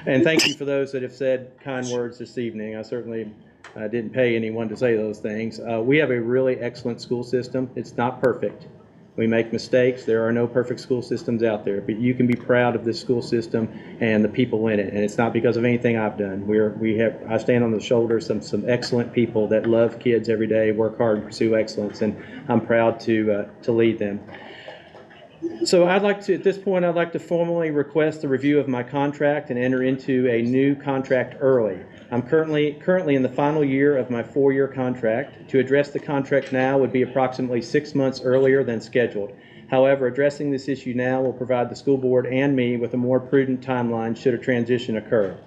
And thank you for those that have said kind words this evening. I certainly didn't pay anyone to say those things. We have a really excellent school system. It's not perfect. We make mistakes. There are no perfect school systems out there, but you can be proud of this school system and the people in it. And it's not because of anything I've done. I stand on the shoulders of some excellent people that love kids every day, work hard, and pursue excellence, and I'm proud to lead them. So at this point, I'd like to formally request the review of my contract and enter into a new contract early. I'm currently in the final year of my 4-year contract. To address the contract now would be approximately 6 months earlier than scheduled. However, addressing this issue now will provide the school board and me with a more prudent timeline should a transition occur.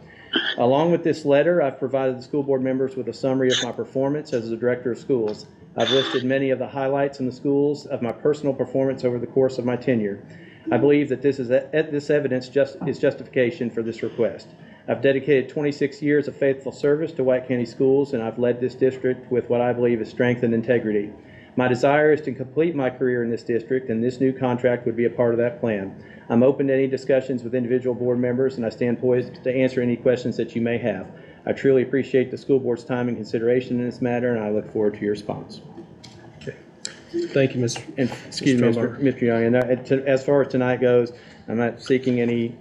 Along with this letter, I've provided the school board members with a summary of my performance as the director of schools. I've listed many of the highlights in the schools of my personal performance over the course of my tenure. I believe that this evidence is justification for this request. I've dedicated 26 years of faithful service to White County Schools, and I've led this district with what I believe is strength and integrity. My desire is to complete my career in this district, and this new contract would be a part of that plan. I'm open to any discussions with individual board members, and I stand poised to answer any questions that you may have. I truly appreciate the school board's time and consideration in this matter, and I look forward to your response. Okay. Thank you, Mr. And excuse me, Mr. Young. And as far as tonight goes, I'm not seeking any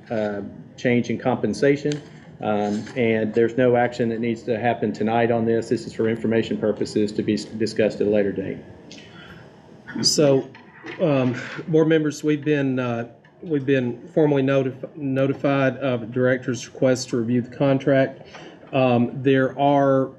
change in compensation, and there's no action that needs to happen tonight on this. This is for information purposes to be discussed at a later date. So, board members, we've been formally notified of the director's request to review the contract. There are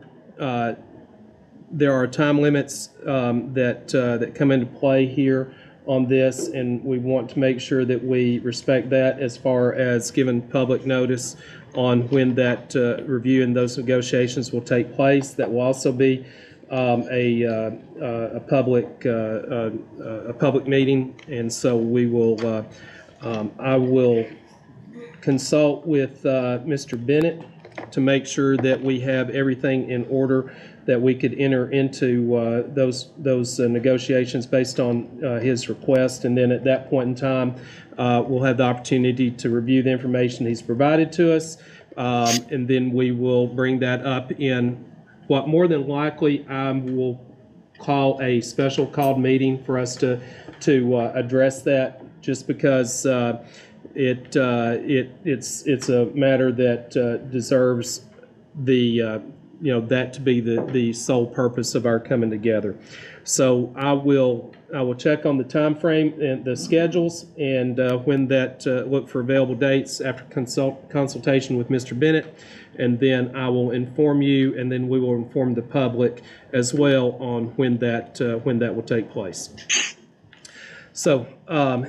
time limits that come into play here on this, and we want to make sure that we respect that as far as giving public notice on when that review and those negotiations will take place. That will also be a public meeting, and so we will. I will consult with Mr. Bennett to make sure that we have everything in order, that we could enter into those negotiations based on his request. And then at that point in time, we'll have the opportunity to review the information he's provided to us. And then we will bring that up in what more than likely I will call a special called meeting for us to address that, just because it's a matter that deserves that to be the sole purpose of our coming together. So I will check on the time frame and the schedules, and when that look for available dates after consultation with Mr. Bennett, and then I will inform you, and then we will inform the public as well on when that will take place. So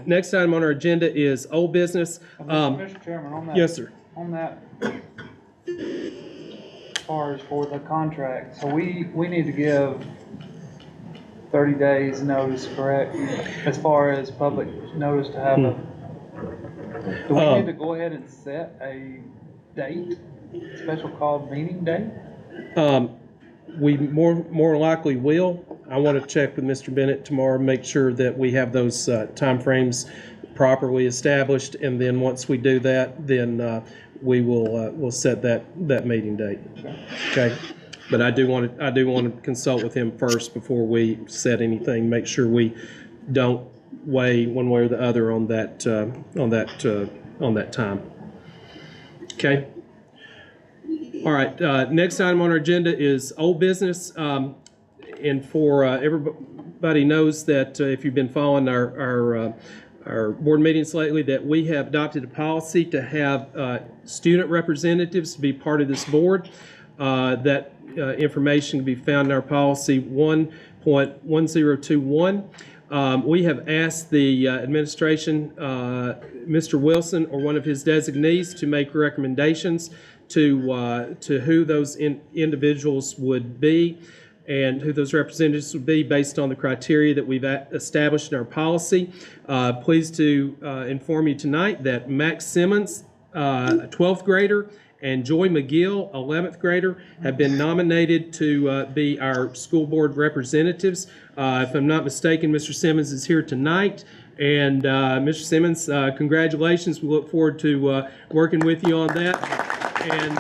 next item on our agenda is old business. Mr. Chairman, on that. Yes, sir. On that, as far as for the contract, so we need to give 30 days notice, correct? As far as public notice to have do we need to go ahead and set a date, special called meeting date? We more likely will. I want to check with Mr. Bennett tomorrow, make sure that we have those timeframes properly established, and then once we do that, then we will we'll set that meeting date. Okay. But I do want to consult with him first before we set anything. Make sure we don't weigh one way or the other on that time. Okay. All right. Next item on our agenda is old business, and for everybody knows that if you've been following our board meetings lately, that we have adopted a policy to have student representatives to be part of this board. That information can be found in our policy 1.1021. We have asked the administration, Mr. Wilson or one of his designees, to make recommendations to who those individuals would be and who those representatives would be based on the criteria that we've established in our policy. Pleased to inform you tonight that Max Simmons, a 12th grader, and Joy McGill, 11th grader, have been nominated to be our school board representatives. If I'm not mistaken, Mr. Simmons is here tonight. And Mr. Simmons, congratulations. We look forward to working with you on that. And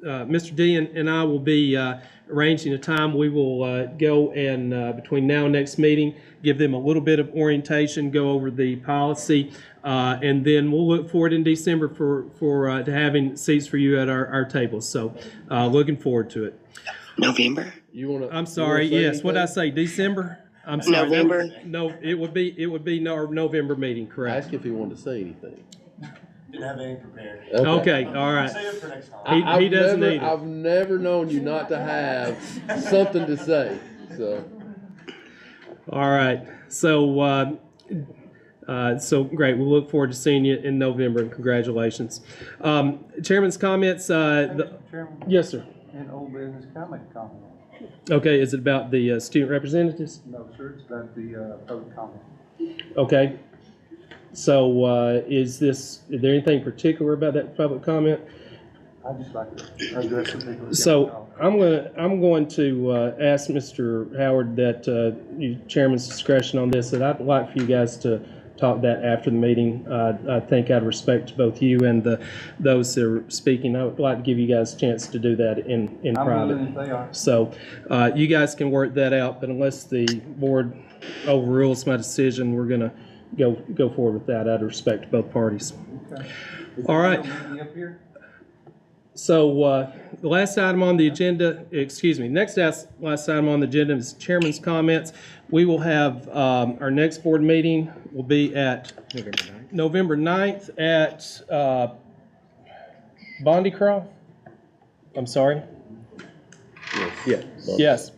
Mr. D and I will be arranging a time. We will go and between now and next meeting, give them a little bit of orientation, go over the policy, and then we'll look forward in December for to having seats for you at our tables. So looking forward to it. November? I'm sorry. Yes. What did I say? December? I'm sorry. November? No, it would be our November meeting. Correct. Ask if he wanted to say anything. Didn't have anything prepared. Okay. All right. Save it for next time. He doesn't need it. I've never known you not to have something to say. So. All right. So great. We'll look forward to seeing you in November, and congratulations. Chairman's comments. Chairman, Yes, sir. in old business, can I make a comment? Okay. Is it about the student representatives? No, sir, it's about the public comment. Okay. So is there anything particular about that public comment? I'd just like to address the people. So I'm going to ask Mr. Howard that Chairman's discretion on this, that I'd like for you guys to talk that after the meeting. I think out of respect to both you and those that are speaking, I would like to give you guys a chance to do that in private. I'm willing if they are. So you guys can work that out, but unless the board overrules my decision, we're going to go forward with that out of respect to both parties. Okay. All right. Up here? So the last item on the agenda, next last item on the agenda is Chairman's comments. We will have our next board meeting will be at November 9th at Bondycroft. I'm sorry. Yes.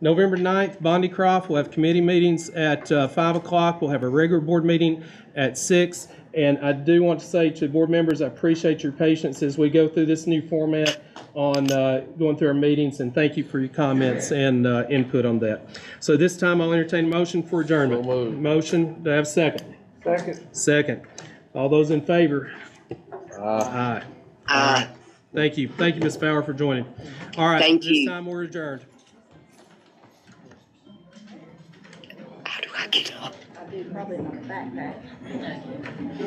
November 9th, Bondycroft. We'll have committee meetings at 5 o'clock. We'll have a regular board meeting at 6. And I do want to say to board members, I appreciate your patience as we go through this new format on going through our meetings, and thank you for your comments and input on that. So this time I'll entertain a motion for adjournment. Motion, do I have a second? Second. All those in favor? Aye. Aye. Thank you. Thank you, Ms. Fowler, for joining. All right. Thank you. This time we're adjourned. How do I get up? I do probably in my backpack.